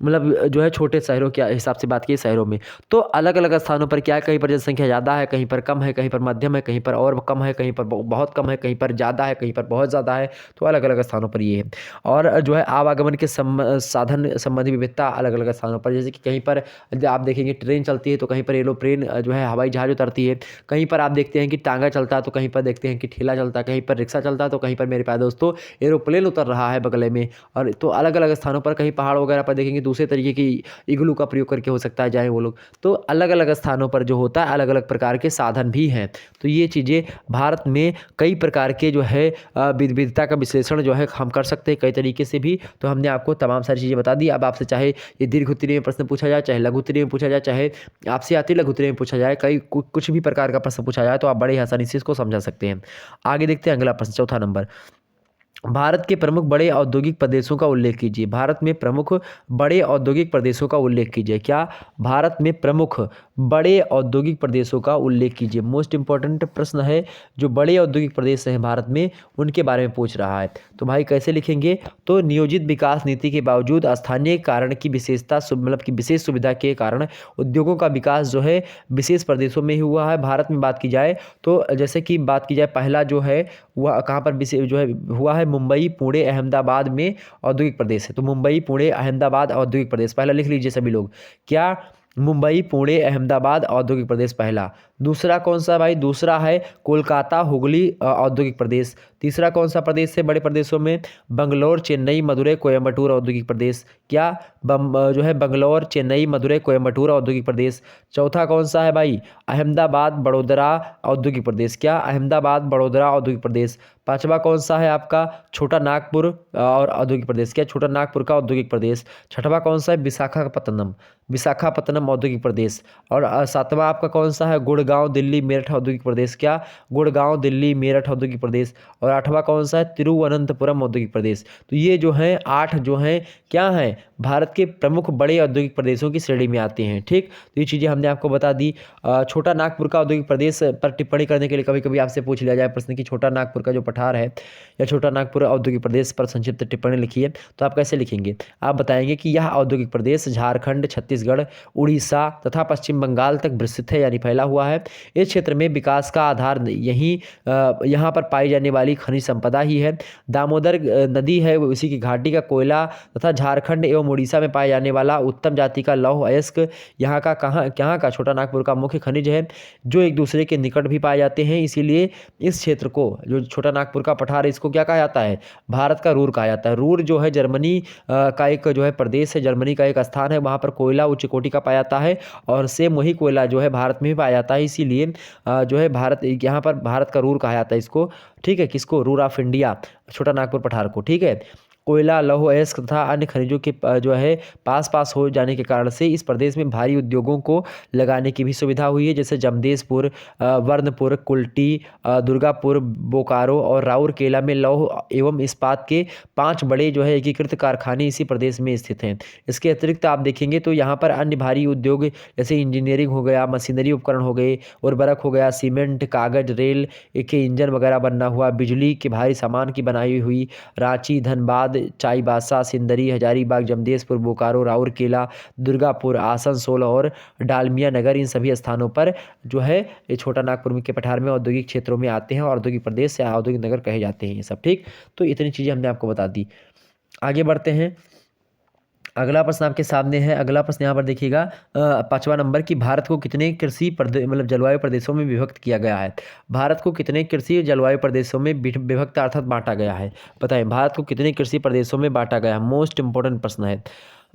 मतलब जो है छोटे शहरों के हिसाब से बात की शहरों में, तो अलग अलग स्थानों पर क्या है, कहीं पर जनसंख्या ज़्यादा है, कहीं पर कम है, कहीं पर मध्यम है, कहीं पर और कम है, कहीं पर बहुत कम है, कहीं पर ज़्यादा है, कहीं पर बहुत ज़्यादा है। तो अलग अलग स्थानों पर ये है। और जो है आवागमन के साधन संबंधी विविधता अलग अलग स्थानों पर, जैसे कि कहीं पर आप देखेंगे ट्रेन चलती है तो कहीं पर एरोप्लेन जो है हवाई जहाज उतरती है, कहीं पर आप देखते हैं कि टांगा चलता है, तो कहीं पर देखते हैं कि ठेला चलता है, कहीं पर रिक्शा चलता है, तो कहीं पर मेरे प्यारे दोस्तों एरोप्लेन उतर रहा है बगले में। और तो अलग अलग स्थानों पर कहीं पहाड़ वगैरह पर देखेंगे दूसरे तरीके की इग्लू का प्रयोग करके हो सकता है जाए वो लोग। तो अलग अलग स्थानों पर जो होता है अलग अलग प्रकार के साधन भी हैं। तो ये चीज़ें भारत में कई प्रकार के जो है विविधता का विश्लेषण जो है हम कर सकते हैं कई तरीके से भी। तो हमने आपको तमाम सारी चीज़ें बता दी। अब आपसे चाहे ये दीर्घ उत्तरीय में प्रश्न पूछा जाए, चाहे लघु उत्तरीय में पूछा जाए, चाहे आपसे आती लघु उत्तरीय में पूछा जाए, कई कुछ भी प्रकार का प्रश्न पूछा जाए तो आप बड़े आसानी से इसको समझा सकते हैं। आगे देखते हैं अगला प्रश्न, चौथा नंबर। भारत के प्रमुख बड़े औद्योगिक प्रदेशों का उल्लेख कीजिए। भारत में प्रमुख बड़े औद्योगिक प्रदेशों का उल्लेख कीजिए। क्या? भारत में प्रमुख बड़े औद्योगिक प्रदेशों का उल्लेख कीजिए। मोस्ट इंपॉर्टेंट प्रश्न है, जो बड़े औद्योगिक प्रदेश हैं भारत में उनके बारे में पूछ रहा है। तो भाई कैसे लिखेंगे? तो नियोजित विकास नीति के बावजूद स्थानीय कारण की विशेषता मतलब कि विशेष सुविधा के कारण उद्योगों का विकास जो है विशेष प्रदेशों में ही हुआ है। भारत में बात की जाए तो जैसे कि बात की जाए पहला जो है वह कहाँ पर विशेष जो है हुआ है, मुंबई पुणे अहमदाबाद में औद्योगिक प्रदेश है। तो मुंबई पुणे अहमदाबाद औद्योगिक प्रदेश पहला लिख लीजिए सभी लोग। क्या? मुंबई पुणे अहमदाबाद औद्योगिक प्रदेश पहला। दूसरा कौन सा भाई? दूसरा है कोलकाता हुगली औद्योगिक प्रदेश। तीसरा कौन सा प्रदेश है बड़े प्रदेशों में? बंगलोर चेन्नई मदुरई कोयम्बटूर औद्योगिक प्रदेश। क्या? जो है बंगलोर चेन्नई मदुरई कोयम्बटूर औद्योगिक प्रदेश। चौथा कौन सा है भाई? अहमदाबाद बड़ोदरा औद्योगिक प्रदेश। क्या? अहमदाबाद बड़ोदरा औद्योगिक प्रदेश। पांचवा कौन सा है आपका? छोटा नागपुर और औद्योगिक प्रदेश। क्या? छोटा नागपुर का औद्योगिक प्रदेश। छठवां कौन सा है? विशाखापत्तनम विशाखापत्तनम औद्योगिक प्रदेश। और सातवां आपका कौन सा है? गुड़गांव दिल्ली मेरठ औद्योगिक प्रदेश। क्या? गुड़गांव दिल्ली मेरठ औद्योगिक प्रदेश। और आठवां कौन सा है? तिरुवनंतपुरम औद्योगिक प्रदेश। तो ये जो हैं 8 जो हैं क्या हैं? भारत के प्रमुख बड़े औद्योगिक प्रदेशों की श्रेणी में आते हैं। ठीक, तो ये चीज़ें हमने आपको बता दी। छोटा नागपुर का औद्योगिक प्रदेश पर टिप्पणी करने के लिए कभी कभी आपसे पूछ लिया जाए प्रश्न कि छोटा नागपुर का जो पठार है या छोटा नागपुर औद्योगिक प्रदेश पर संक्षिप्त टिप्पणी लिखिए। तो आप कैसे लिखेंगे? आप बताएंगे कि यह औद्योगिक प्रदेश झारखंड, छत्तीसगढ़, उड़ीसा तथा पश्चिम बंगाल तक विस्तृत है, यानी फैला हुआ है। इस क्षेत्र में विकास का आधार यहाँ पर पाई जाने वाली खनिज संपदा ही है। दामोदर नदी है उसी की घाटी का कोयला तथा झारखंड एवं उड़ीसा में पाए जाने वाला उत्तम जाति का लौह अयस्क यहाँ का छोटा नागपुर का मुख्य खनिज है, जो एक दूसरे के निकट भी पाए जाते हैं। इसीलिए इस क्षेत्र को, जो छोटा नागपुर का पठार है, इसको क्या कहा जाता है? भारत का रूर कहा जाता है। रूर जो है जर्मनी का एक जो है प्रदेश है, जर्मनी का एक स्थान है, वहाँ पर कोयला उच्च कोटि का पाया जाता है और सेम वही कोयला जो है भारत में भी पाया जाता है। इसीलिए जो है यहाँ पर भारत का रूर कहा जाता है इसको। ठीक है, किसको? रूर ऑफ इंडिया, छोटा नागपुर पठार को। ठीक है, कोयला, लौह अयस्क तथा अन्य खनिजों के जो है पास हो जाने के कारण से इस प्रदेश में भारी उद्योगों को लगाने की भी सुविधा हुई है, जैसे जमशेदपुर, वर्धनपुर, कुल्टी, दुर्गापुर, बोकारो और राउरकेला में लौह एवं इस्पात के 5 बड़े जो है एकीकृत कारखाने इसी प्रदेश में स्थित हैं। इसके अतिरिक्त आप देखेंगे तो यहाँ पर अन्य भारी उद्योग जैसे इंजीनियरिंग हो गया, मशीनरी उपकरण हो गए, उर्वरक हो गया, सीमेंट, कागज, रेल के इंजन वगैरह बनना हुआ, बिजली के भारी सामान की बनाई हुई, रांची, धनबाद, चाईबासा, सिंदरी, हजारीबाग, जमशेदपुर, बोकारो, राउरकेला, दुर्गापुर, आसनसोल और डालमिया नगर, इन सभी स्थानों पर जो है ये छोटा नागपुर के पठार में औद्योगिक क्षेत्रों में आते हैं और औद्योगिक प्रदेश या औद्योगिक नगर कहे जाते हैं ये सब। ठीक, तो इतनी चीज़ें हमने आपको बता दी। आगे बढ़ते हैं। अगला प्रश्न आपके सामने है। अगला प्रश्न यहाँ पर देखिएगा 5वां नंबर की भारत को कितने कृषि मतलब जलवायु प्रदेशों में विभक्त किया गया है? भारत को कितने कृषि जलवायु प्रदेशों में विभक्त अर्थात बांटा गया है? बताएं, भारत को कितने कृषि प्रदेशों में बांटा गया है? मोस्ट इंपॉर्टेंट प्रश्न है।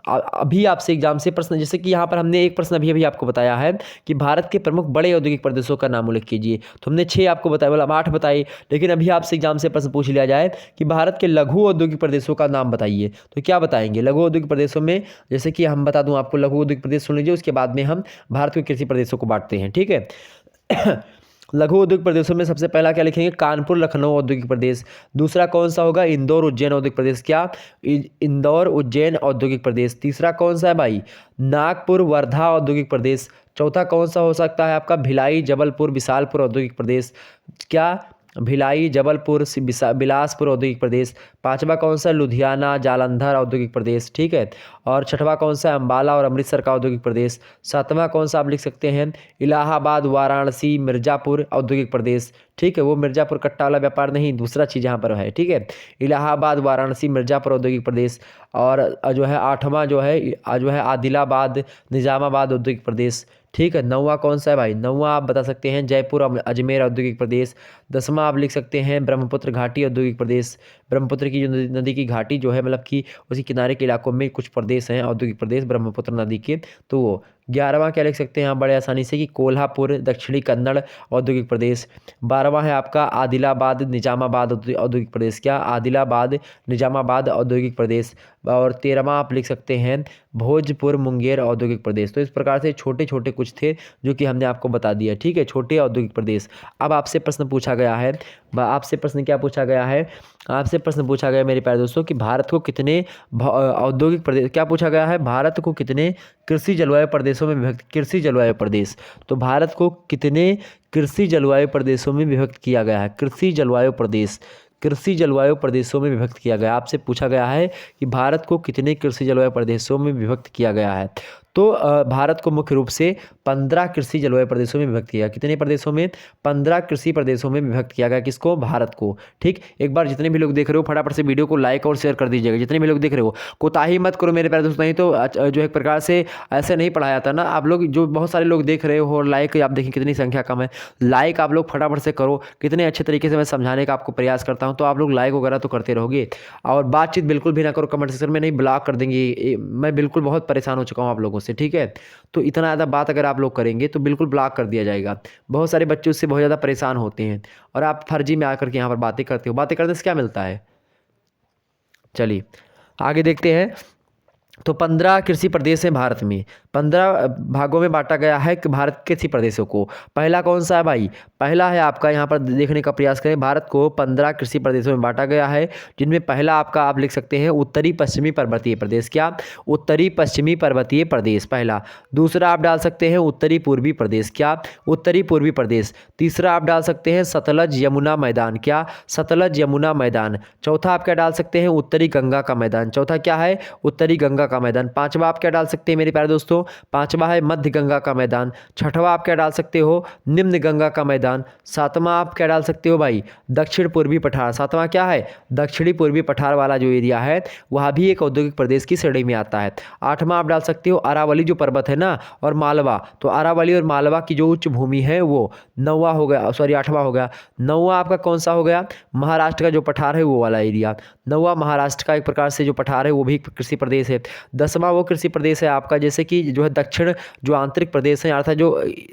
अभी आपसे एग्जाम से प्रश्न, जैसे कि यहाँ पर हमने एक प्रश्न अभी आपको बताया है कि भारत के प्रमुख बड़े औद्योगिक प्रदेशों का नाम उल्लेख कीजिए। तो हमने 6 आपको बताया, मतलब 8 बताए। लेकिन अभी आपसे एग्जाम से प्रश्न पूछ लिया जाए कि भारत के लघु औद्योगिक प्रदेशों का नाम बताइए, तो क्या बताएंगे? लघु औद्योगिक प्रदेशों में जैसे कि हम बता दूं आपको, लघु औद्योगिक प्रदेश सुन लीजिए, उसके बाद में हम भारत के कृषि प्रदेशों को बांटते हैं। ठीक है। लघु औद्योगिक प्रदेशों में सबसे पहला क्या लिखेंगे? कानपुर लखनऊ औद्योगिक प्रदेश। दूसरा कौन सा होगा? इंदौर उज्जैन औद्योगिक प्रदेश। क्या? इंदौर उज्जैन औद्योगिक प्रदेश। तीसरा कौन सा है भाई? नागपुर वर्धा औद्योगिक प्रदेश। चौथा कौन सा हो सकता है आपका? भिलाई जबलपुर विशालपुर औद्योगिक प्रदेश। क्या? भिलाई, जबलपुर, बिलासपुर औद्योगिक प्रदेश। पांचवा कौन सा, लुधियाना, जालंधर औद्योगिक प्रदेश, ठीक है। और छठवां कौन सा, अम्बाला और अमृतसर का औद्योगिक प्रदेश। सातवां कौन सा आप लिख सकते हैं, इलाहाबाद, वाराणसी, मिर्जापुर औद्योगिक प्रदेश, ठीक है। वो मिर्जापुर कट्टा वाला व्यापार नहीं, दूसरा चीज़ यहाँ पर है, ठीक है। इलाहाबाद, वाराणसी, मिर्जापुर औद्योगिक प्रदेश। और जो है आठवां जो है आदिलाबाद, निजामाबाद औद्योगिक प्रदेश, ठीक है। नौवां कौन सा है भाई, नौवां आप बता सकते हैं जयपुर अजमेर औद्योगिक प्रदेश। 10वां आप लिख सकते हैं ब्रह्मपुत्र घाटी औद्योगिक प्रदेश। ब्रह्मपुत्र की जो नदी की घाटी जो है मतलब कि उसी किनारे के इलाकों में कुछ प्रदेश हैं औद्योगिक प्रदेश ब्रह्मपुत्र नदी के, तो वो। 11वां क्या लिख सकते हैं आप बड़े आसानी से कि कोल्हापुर दक्षिणी कन्नड़ औद्योगिक प्रदेश। 12वां है आपका आदिलाबाद निजामाबाद औद्योगिक प्रदेश, क्या, आदिलाबाद निजामाबाद औद्योगिक प्रदेश। और 13वां आप लिख सकते हैं भोजपुर मुंगेर औद्योगिक प्रदेश। तो इस प्रकार से छोटे छोटे कुछ थे जो कि हमने आपको बता दिया, ठीक है, छोटे औद्योगिक प्रदेश। अब आपसे प्रश्न पूछा गया है, आपसे प्रश्न क्या पूछा गया है, आपसे प्रश्न पूछा गया मेरे प्यारे दोस्तों कि भारत को कितने औद्योगिक प्रदेश, क्या पूछा गया है, भारत को कितने कृषि जलवायु प्रदेशों में विभक्त, कृषि जलवायु प्रदेश, तो भारत को कितने कृषि जलवायु प्रदेशों में विभक्त किया गया है, कृषि जलवायु प्रदेश, कृषि जलवायु प्रदेशों में विभक्त किया गया। आपसे पूछा गया है कि भारत को कितने कृषि जलवायु प्रदेशों में विभक्त किया गया है, तो भारत को मुख्य रूप से 15 कृषि जलवायु प्रदेशों में विभक्त किया। कितने प्रदेशों में, 15 कृषि प्रदेशों में विभक्त किया गया, किसको, भारत को, ठीक। एक बार जितने भी लोग देख रहे हो फटाफट से वीडियो को लाइक और शेयर कर दीजिएगा, जितने भी लोग देख रहे हो, कोताही मत करो मेरे प्यारे दोस्तों, नहीं तो जो एक प्रकार से ऐसे नहीं पढ़ाया जाता ना। आप लोग जो बहुत सारे लोग देख रहे हो और लाइक आप देखें कितनी संख्या कम है, लाइक आप लोग फटाफट से करो, कितने अच्छे तरीके से मैं समझाने का आपको प्रयास करता हूँ, तो आप लोग लाइक वगैरह तो करते रहोगे। और बातचीत बिल्कुल भी ना करो कमेंट सेक्शन में, नहीं ब्लॉक कर देंगे, मैं बिल्कुल बहुत परेशान हो चुका हूँ आप लोगों से, ठीक है। तो इतना ज़्यादा बात अगर आप लोग करेंगे तो बिल्कुल ब्लॉक कर दिया जाएगा। बहुत सारे बच्चे उससे बहुत ज़्यादा परेशान होते हैं और आप फर्जी में आकर के यहाँ पर बातें करते हो, बातें करने से क्या मिलता है। चलिए आगे देखते हैं। तो 15 कृषि प्रदेश हैं भारत में, 15 भागों में बांटा गया है कि भारत के कृषि प्रदेशों को। पहला कौन सा है भाई, पहला है आपका, यहाँ पर देखने का प्रयास करें, भारत को 15 कृषि प्रदेशों में बांटा गया है, जिनमें पहला आपका आप लिख सकते हैं उत्तरी पश्चिमी पर्वतीय प्रदेश, क्या, उत्तरी पश्चिमी पर्वतीय प्रदेश पहला। दूसरा आप डाल सकते हैं उत्तरी पूर्वी प्रदेश, क्या, उत्तरी पूर्वी प्रदेश। तीसरा आप डाल सकते हैं सतलज यमुना मैदान, क्या, सतलज यमुना मैदान। चौथा आप क्या डाल सकते हैं, उत्तरी गंगा का मैदान, चौथा क्या है, उत्तरी गंगा का मैदान। पांचवा आप क्या डाल सकते हैं मेरे प्यारे दोस्तों, पांचवा है मध्य गंगा का मैदान। छठवां आप क्या डाल सकते हो, निम्न गंगा का मैदान। सातवां आप क्या डाल सकते हो भाई, दक्षिण पूर्वी पठार। सातवां क्या है, दक्षिणी पूर्वी पठार वाला जो एरिया है वह भी एक औद्योगिक प्रदेश की श्रेणी में आता है। आठवां आप डाल सकते हो अरावली जो पर्वत है ना, और मालवा, तो अरावली और मालवा की जो उच्च भूमि है वो। नौवां हो गया, सॉरी आठवां हो गया। नौवां आपका कौन सा हो गया, महाराष्ट्र का जो पठार है वो वाला एरिया। नौवां महाराष्ट्र का एक प्रकार से जो पठार है वो भी कृषि प्रदेश है। 10वां वो कृषि प्रदेश है आपका जैसे कि जो है दक्षिण जो आंतरिक प्रदेश है, अर्थात जो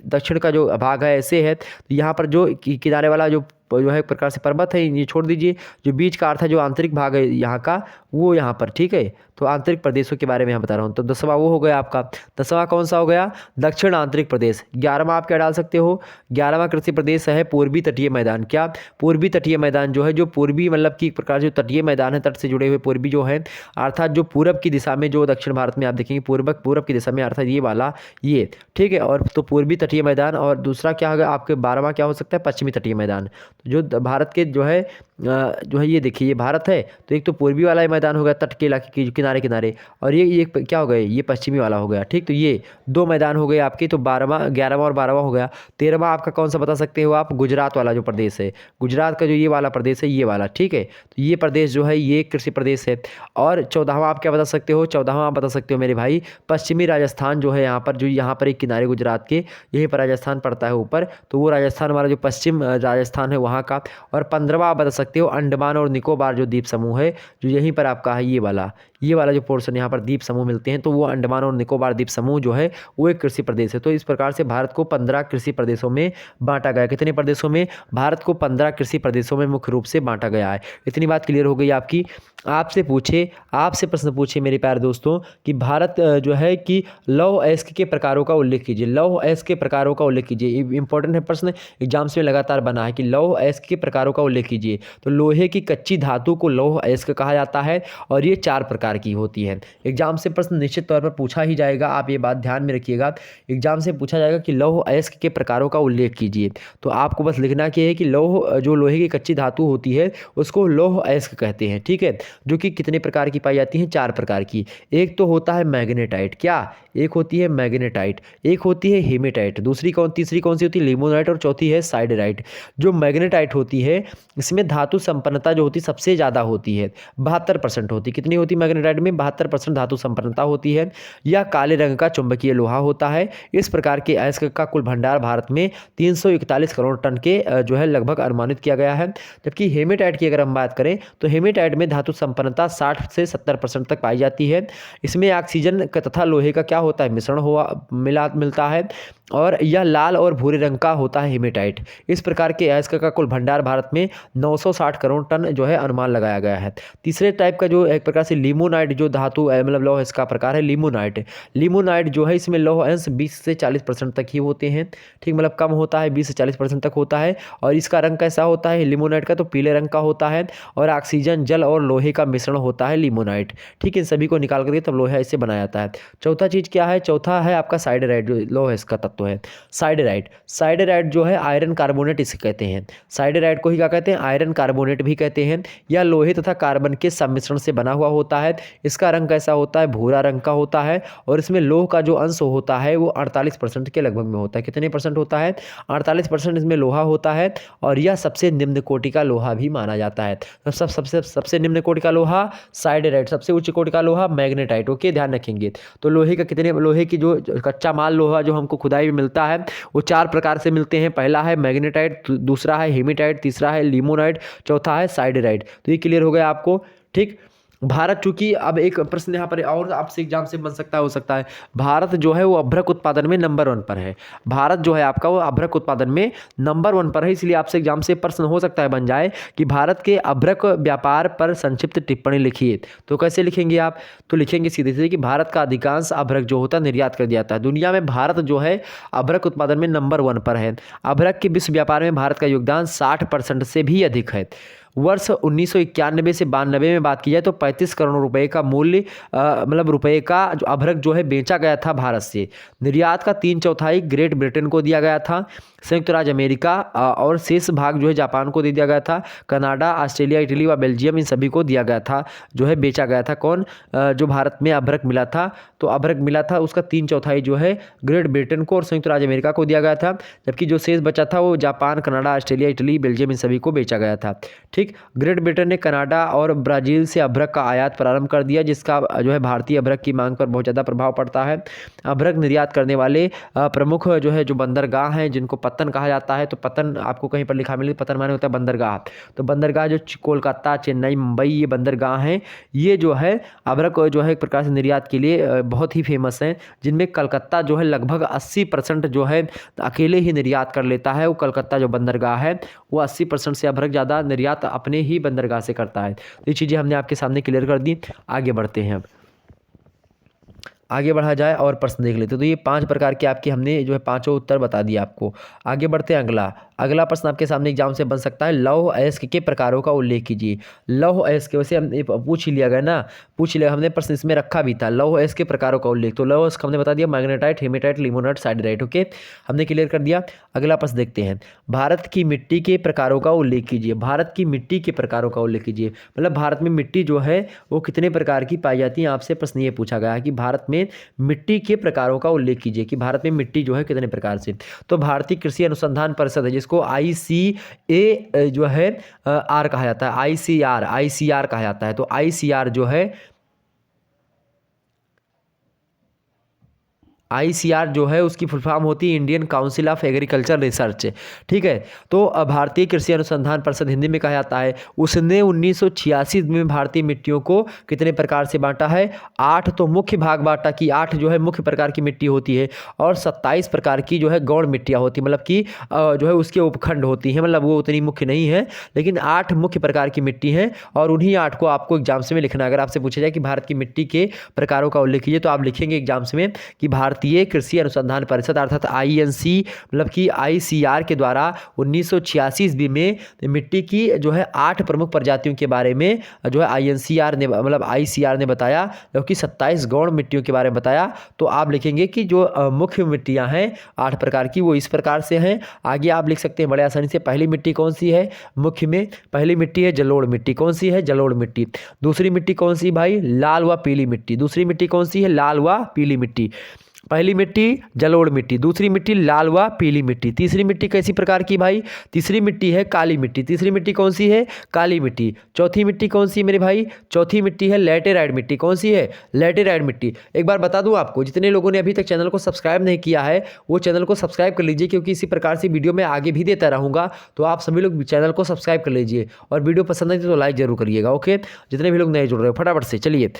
दक्षिण का जो भाग है ऐसे है, तो यहाँ पर जो किनारे वाला जो है एक प्रकार से पर्वत है ये छोड़ दीजिए, जो बीच का अर्थ है जो आंतरिक भाग है यहाँ का वो यहाँ पर, ठीक है। तो आंतरिक प्रदेशों के बारे में यहाँ बता रहा हूँ। तो 10वां वो हो गया आपका। 10वां कौन सा हो गया, दक्षिण आंतरिक प्रदेश। 11वां आप क्या डाल सकते हो, 11वां कृषि प्रदेश है पूर्वी तटीय मैदान, क्या, पूर्वी तटीय मैदान जो है, जो पूर्वी मतलब कि एक प्रकार जो तटीय मैदान है, तट से जुड़े हुए पूर्वी जो है, अर्थात जो पूरब की दिशा में, जो दक्षिण भारत में आप देखेंगे पूरब की दिशा में, अर्थात ये वाला ये, ठीक है। और तो पूर्वी तटीय मैदान, और दूसरा क्या होगा आपके 12वां क्या हो सकता है, पश्चिमी तटीय मैदान। जो भारत के जो है ये देखिए ये भारत है, तो एक तो पूर्वी वाला मैदान हो गया तट के इलाके की किनारे किनारे, और ये क्या हो गया, ये पश्चिमी वाला हो गया, ठीक। तो ये दो मैदान हो गए आपके, तो 12वां 11वां और 12वां हो गया। 13वां आपका कौन सा बता सकते हो आप, गुजरात वाला जो प्रदेश है, गुजरात का जो ये वाला प्रदेश है ये वाला, ठीक है। तो ये प्रदेश जो है ये कृषि प्रदेश है। और 14वां आप क्या बता सकते हो, 14वां आप बता सकते हो मेरे भाई पश्चिमी राजस्थान जो है, यहाँ पर जो यहाँ पर एक किनारे गुजरात के यहीं पर राजस्थान पड़ता है ऊपर, तो वो राजस्थान वाला जो पश्चिम राजस्थान है वहाँ का। और 15वां आप बता सकते हो अंडमान और निकोबार जो द्वीप समूह है, जो यहीं पर आपका है ये वाला जो पोर्शन यहाँ पर द्वीप समूह मिलते हैं, तो वो अंडमान और निकोबार द्वीप समूह जो है वो एक कृषि प्रदेश है। तो इस प्रकार से भारत को 15 कृषि प्रदेशों में बांटा गया। कितने प्रदेशों में, भारत को 15 कृषि प्रदेशों में मुख्य रूप से बांटा गया है। इतनी बात क्लियर हो गई आपकी। आपसे प्रश्न पूछे मेरे प्यारे दोस्तों कि भारत जो है कि लौह अयस्क के प्रकारों का उल्लेख कीजिए, लौह अयस्क के प्रकारों का उल्लेख कीजिए। इंपॉर्टेंट है प्रश्न, एग्जाम्स में लगातार बना है कि लौह अयस्क के प्रकारों का उल्लेख कीजिए। तो लोहे की कच्ची धातु को लौह अयस्क कहा जाता है और ये 4 प्रकार की होती है। एग्जाम से प्रश्न निश्चित तौर पर पूछा ही जाएगा, आप ये बात ध्यान में रखिएगा। एग्जाम से पूछा जाएगा कि लौह अयस्क के प्रकारों का उल्लेख कीजिए, तो आपको बस लिखना क्या है कि जो लोहे की कच्ची धातु होती है उसको लौह अयस्क कहते हैं, ठीक है, जो कि कितने प्रकार की पाई जाती हैं, 4 प्रकार की। एक तो होता है मैग्नेटाइट, क्या, एक होती है मैग्नेटाइट, एक होती है हेमेटाइट, तीसरी कौन सी होती है, लिमोनाइट, और चौथी है साइडराइट। जो मैग्नेटाइट होती है इसमें धातु संपन्नता जो होती है सबसे ज़्यादा होती है, 72% होती है। कितनी होती है मैग्नेटाइट में, 72% धातु संपन्नता होती है। यह काले रंग का चुंबकीय लोहा होता है। इस प्रकार के अयस्क का कुल भंडार भारत में 341 करोड़ टन के जो है लगभग अनुमानित किया गया है। जबकि हेमेटाइट की अगर हम बात करें तो हेमेटाइट में धातु संपन्नता 60 से 70% तक पाई जाती है। इसमें ऑक्सीजन तथा लोहे का क्या होता है, मिश्रण मिलता है, और यह लाल और भूरे रंग का होता है हेमेटाइट। इस प्रकार के अयस्क का कुल भंडार भारत में 960 करोड़ टन जो है अनुमान लगाया गया है। तीसरे टाइप का जो एक प्रकार से लिमोनाइट जो धातु मतलब लौह इसका प्रकार है लिमोनाइट जो है इसमें लौह अंश 20 से 40% तक ही होते हैं, ठीक, मतलब कम होता है, 20 से 40% तक होता है। और इसका रंग कैसा होता है लिमोनाइट का, तो पीले रंग का होता है, और ऑक्सीजन जल और लोहे का मिश्रण होता है लिमोनाइट, ठीक, इन सभी को निकाल करके तब लोहा इससे बनाया जाता है। चौथा चीज़ क्या है, चौथा है आपका साइडराइट जो लौह इसका तत्व है, साइडराइट जो है आयरन कार्बोनेट इसे कहते हैं। साइडराइट को ही क्या कहते हैं, आयरन कार्बोनेट भी कहते हैं। यह लोहे तथा कार्बन के सम्मिश्रण से बना हुआ होता है। इसका रंग कैसा होता है, भूरा रंग का होता है, और इसमें लोह का जो अंश होता है वो 48% के लगभग में होता है। कितने परसेंट होता है, 48% इसमें लोहा होता है, और यह सबसे निम्न कोटि का लोहा भी माना जाता है। सबसे निम्न कोटि का लोहा साइडराइट, सबसे उच्च कोटि का लोहा मैग्नेटाइट। ओके, ध्यान रखेंगे। तो लोहे की जो कच्चा माल लोहा जो हमको खुदाई में मिलता है वो 4 प्रकार से मिलते हैं। पहला है मैग्नेटाइट, दूसरा है हेमेटाइट, तीसरा है लिमोनाइट, चौथा है साइडराइट। तो ये क्लियर हो गया आपको, ठीक। भारत, चूंकि अब एक प्रश्न यहाँ पर और आपसे एग्जाम से बन सकता है, हो सकता है, भारत जो है वो अभ्रक उत्पादन में नंबर 1 पर है। भारत जो है आपका वो अभ्रक उत्पादन में नंबर 1 पर है, इसलिए आपसे एग्जाम से प्रश्न हो सकता है बन जाए कि भारत के अभ्रक व्यापार पर संक्षिप्त टिप्पणी लिखिए। तो कैसे लिखेंगे आप, तो लिखेंगे सीधे सीधे कि भारत का अधिकांश अभ्रक जो होता है निर्यात कर दिया जाता है। दुनिया में भारत जो है अभ्रक उत्पादन में नंबर 1 पर है। अभ्रक के विश्व व्यापार में भारत का योगदान 60% से भी अधिक है। वर्ष 1991 से 92 में बात की जाए तो 35 करोड़ रुपए का मूल्य मतलब रुपए का जो अभ्रक जो है बेचा गया था भारत से। निर्यात का 3/4 ग्रेट ब्रिटेन को दिया गया था, संयुक्त राज्य अमेरिका और शेष भाग जो है जापान को दे दिया गया था। कनाडा, ऑस्ट्रेलिया, इटली व बेल्जियम इन सभी को दिया गया था, जो है बेचा गया था। कौन, जो भारत में अभ्रक मिला था, तो अभ्रक मिला था उसका 3/4 जो है ग्रेट ब्रिटेन को और संयुक्त राज्य अमेरिका को दिया गया था, जबकि जो शेष बचा था वो Japan, Canada, Australia, Italy, Belgium इन सभी को बेचा गया था, ठीक। ग्रेट ब्रिटेन ने कनाडा और ब्राज़ील से अभ्रक का आयात प्रारंभ कर दिया, जिसका जो है भारतीय अभ्रक की मांग पर बहुत ज़्यादा प्रभाव पड़ता है। अभ्रक निर्यात करने वाले प्रमुख जो बंदरगाह हैं, जिनको पत्तन कहा जाता है, तो पत्तन आपको कहीं पर लिखा मिले, पत्तन माने होता है बंदरगाह। तो बंदरगाह जो कोलकाता, चेन्नई, मुंबई, ये बंदरगाह हैं, ये जो है अभ्रक जो है एक प्रकार से निर्यात के लिए बहुत ही फेमस हैं, जिनमें कलकत्ता जो है लगभग 80% जो है अकेले ही निर्यात कर लेता है। वो कलकत्ता जो बंदरगाह है वो 80% से अभ्रक ज़्यादा निर्यात अपने ही बंदरगाह से करता है। तो ये चीज़ें हमने आपके सामने क्लियर कर दी। आगे बढ़ते हैं, अब आगे बढ़ा जाए और प्रश्न देख लेते हैं। तो ये 5 प्रकार के आपके हमने जो है 5 उत्तर बता दिए आपको। आगे बढ़ते हैं, अगला प्रश्न आपके सामने एग्जाम से बन सकता है, लौह अयस्क के प्रकारों का उल्लेख कीजिए। लौह अयस्क, वैसे हम पूछ ही लिया गया ना, पूछ लिया हमने, प्रश्न इसमें रखा भी था, लौह अयस्क के प्रकारों का उल्लेख। तो लौह अयस्क हमने बता दिया, magnetite, hematite, limonite, siderite. Okay, हमने क्लियर कर दिया। अगला प्रश्न देखते हैं, भारत की मिट्टी के प्रकारों का उल्लेख कीजिए। भारत की मिट्टी के प्रकारों का उल्लेख कीजिए, मतलब भारत में मिट्टी जो है वो कितने प्रकार की पाई जाती है। आपसे प्रश्न ये पूछा गया है कि भारत में मिट्टी के प्रकारों का उल्लेख कीजिए, कि भारत में मिट्टी जो है कितने प्रकार से। तो भारतीय कृषि अनुसंधान परिषद है, जिसको ICA जो है आर कहा जाता है, ICR कहा जाता है। तो ICR जो है ICR जो है उसकी फुल फॉर्म होती है Indian council of agriculture research, ठीक है। तो भारतीय कृषि अनुसंधान परिषद हिंदी में कहा जाता है। उसने 1986 में भारतीय मिट्टियों को कितने प्रकार से बांटा है, 8 तो मुख्य भाग बांटा, कि 8 जो है मुख्य प्रकार की मिट्टी होती है, और 27 प्रकार की जो है गौण मिट्टियाँ होती है, मतलब कि जो है उसके उपखंड होती हैं, मतलब वो उतनी मुख्य नहीं है, लेकिन 8 मुख्य प्रकार की मिट्टी हैं, और उन्हीं 8 को आपको एग्जाम्स में लिखना है। अगर आपसे पूछा जाए कि भारत की मिट्टी के प्रकारों का उल्लेख कीजिए, तो आप लिखेंगे एग्जाम्स में कि भारतीय भारतीय कृषि अनुसंधान परिषद अर्थात INC मतलब कि ICR के द्वारा 1986 ईस्वी में मिट्टी की जो है 8 प्रमुख प्रजातियों के बारे में जो है ICR ने बताया, जबकि 27 गौण मिट्टियों के बारे में बताया। तो आप लिखेंगे कि जो मुख्य मिट्टियां हैं 8 प्रकार की वो इस प्रकार से हैं। आगे आप लिख सकते हैं बड़े आसानी से। पहली मिट्टी कौन सी है मुख्य में? पहली मिट्टी है जलोढ़ मिट्टी। कौन सी है? जलोढ़ मिट्टी। दूसरी मिट्टी कौन सी भाई? लाल व पीली मिट्टी। दूसरी मिट्टी कौन सी है? लाल व पीली मिट्टी। पहली मिट्टी जलोढ़ मिट्टी, दूसरी मिट्टी लाल व पीली मिट्टी। तीसरी मिट्टी कैसी प्रकार की भाई? तीसरी मिट्टी है काली मिट्टी। तीसरी मिट्टी कौन सी है? काली मिट्टी। चौथी मिट्टी कौन सी है मेरे भाई? चौथी मिट्टी है लैटेराइट मिट्टी। कौन सी है? लैटेराइट मिट्टी। एक बार बता दूं आपको, जितने लोगों ने अभी तक चैनल को सब्सक्राइब नहीं किया है वो चैनल को सब्सक्राइब कर लीजिए, क्योंकि इसी प्रकार से वीडियो मैं आगे भी देता रहूँगा। तो आप सभी लोग चैनल को सब्सक्राइब कर लीजिए और वीडियो पसंद आई तो लाइक जरूर करिएगा। ओके, जितने भी लोग नए जुड़ रहे हो फटाफट से चलिए।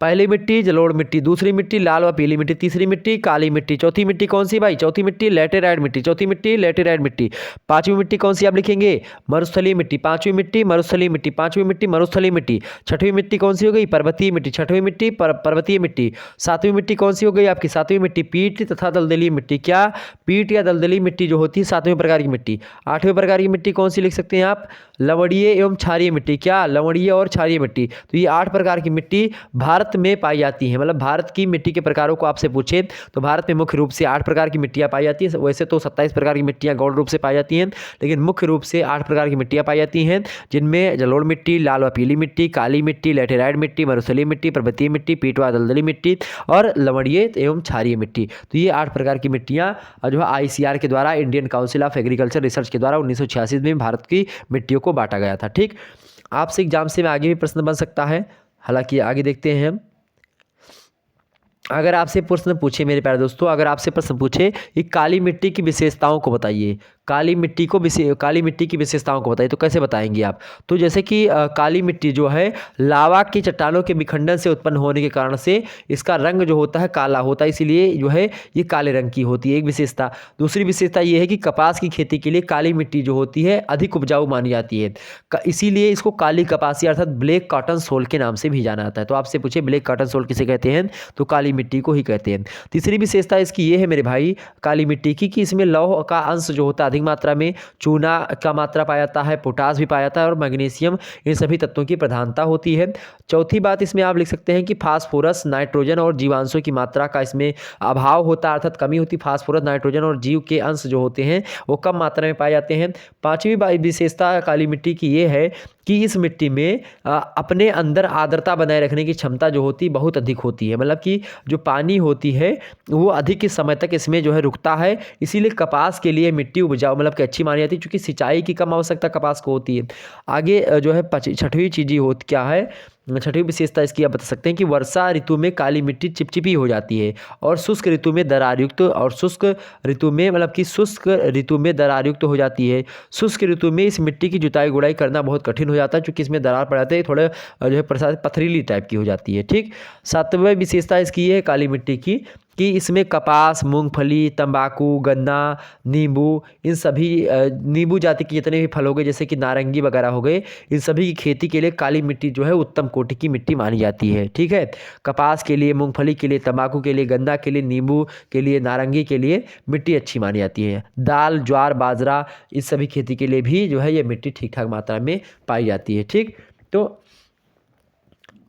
पहली मिट्टी जलोढ़ मिट्टी, दूसरी मिट्टी लाल व पीली मिट्टी, तीसरी मिट्टी काली मिट्टी, चौथी मिट्टी कौन सी भाई? चौथी मिट्टी लैटेराइट मिट्टी। चौथी मिट्टी लैटेराइट मिट्टी। पांचवी मिट्टी कौन सी आप लिखेंगे? मरुस्थलीय मिट्टी। पांचवी मिट्टी मरुस्थलीय मिट्टी। पांचवी मिट्टी मरुस्थलीय मिट्टी। छठवीं मिट्टी कौन सी हो गई? पर्वतीय मिट्टी। छठवीं मिट्टी पर्वतीय मिट्टी। सातवीं मिट्टी कौन सी हो गई आपकी? सातवीं मिट्टी पीट तथा दलदली मिट्टी। क्या? पीट या दलदली मिट्टी जो होती है सातवें प्रकार की मिट्टी। आठवें प्रकार की मिट्टी कौन सी लिख सकते हैं आप? लवणीय एवं क्षारीय मिट्टी। क्या? लवणीय और क्षारीय मिट्टी। तो ये 8 प्रकार की मिट्टी भारत में पाई जाती है। मतलब भारत की मिट्टी के प्रकारों को आपसे पूछे तो भारत में मुख्य रूप से 8 प्रकार की मिट्टियां पाई जाती हैं। वैसे तो 27 प्रकार की मिट्टियां गौण रूप से पाई जाती हैं, लेकिन मुख्य रूप से 8 प्रकार की मिट्टियां पाई जाती हैं, जिनमें जलोढ़ मिट्टी, लाल व पीली मिट्टी, काली मिट्टी, लैटेराइट मिट्टी, मरुस्थलीय मिट्टी, पर्वतीय मिट्टी, पीट व दलदली मिट्टी और लवणीय एवं क्षारीय मिट्टी। तो ये 8 प्रकार की मिट्टियां जो है ICR के द्वारा, Indian council of agriculture research के द्वारा 1986 में भारत की मिट्टियों को बांटा गया था। ठीक, आपसे एग्जाम से में आगे भी प्रश्न बन सकता है, हालांकि आगे देखते हैं हम। अगर आपसे प्रश्न पूछे मेरे प्यारे दोस्तों, अगर आपसे प्रश्न पूछे कि काली मिट्टी की विशेषताओं को बताइए, काली मिट्टी की विशेषताओं को बताइए, तो कैसे बताएंगे आप? तो जैसे कि काली मिट्टी जो है लावा की चट्टानों के विखंडन से उत्पन्न होने के कारण से इसका रंग जो होता है काला होता है, इसीलिए जो है ये काले रंग की होती है, एक विशेषता। दूसरी विशेषता ये है कि कपास की खेती के लिए काली मिट्टी जो होती है अधिक उपजाऊ मानी जाती है, इसीलिए इसको काली कपासी अर्थात ब्लैक कॉटन सोल के नाम से भी जाना जाता है। तो आपसे पूछे ब्लैक कॉटन सोल किसे कहते हैं, तो काली मिट्टी को ही कहते हैं। तीसरी विशेषता इसकी ये है मेरे भाई काली मिट्टी की, कि इसमें लौह का अंश जो होता है अधिक मात्रा में, चूना का मात्रा पाया जाता है, पोटास भी पाया जाता है और मैग्नीशियम, इन सभी तत्वों की प्रधानता होती है। चौथी बात इसमें आप लिख सकते हैं कि फास्फोरस, नाइट्रोजन और जीवांशों की मात्रा का इसमें अभाव होता है, अर्थात कमी होती है। फास्फोरस, नाइट्रोजन और जीव के अंश जो होते हैं वो कम मात्रा में पाए जाते हैं। पांचवी विशेषता काली मिट्टी की ये है कि इस मिट्टी में अपने अंदर आर्द्रता बनाए रखने की क्षमता जो होती है बहुत अधिक होती है, मतलब कि जो पानी होती है वो अधिक समय तक इसमें जो है रुकता है, इसीलिए कपास के लिए मिट्टी उपजाऊ मतलब कि अच्छी मानी जाती है, क्योंकि सिंचाई की कम आवश्यकता कपास को होती है। आगे जो है छठवीं चीज़ होती क्या है, छठवीं विशेषता इसकी आप बता सकते हैं कि वर्षा ऋतु में काली मिट्टी चिपचिपी हो जाती है और शुष्क ऋतु में दरारयुक्त, और शुष्क ऋतु में मतलब कि शुष्क ऋतु में दरारयुक्त हो जाती है। शुष्क ऋतु में इस मिट्टी की जुताई गुड़ाई करना बहुत कठिन हो जाता है, क्योंकि इसमें दरार पड़ जाते हैं, थोड़े जो है पथरीली टाइप की हो जाती है। ठीक, सातवीं विशेषता इसकी ये है काली मिट्टी की कि इसमें कपास, मूंगफली, तंबाकू, गन्ना, नींबू, इन सभी नींबू जाति के जितने भी फल हो गए जैसे कि नारंगी वगैरह हो गए, इन सभी की खेती के लिए काली मिट्टी जो है उत्तम कोटि की मिट्टी मानी जाती है। ठीक है, कपास के लिए, मूंगफली के लिए, तंबाकू के लिए, गन्ना के लिए, नींबू के लिए, नारंगी के लिए मिट्टी अच्छी मानी जाती है। दाल, ज्वार, बाजरा, इस सभी खेती के लिए भी जो है ये मिट्टी ठीक ठाक मात्रा में पाई जाती है। ठीक, तो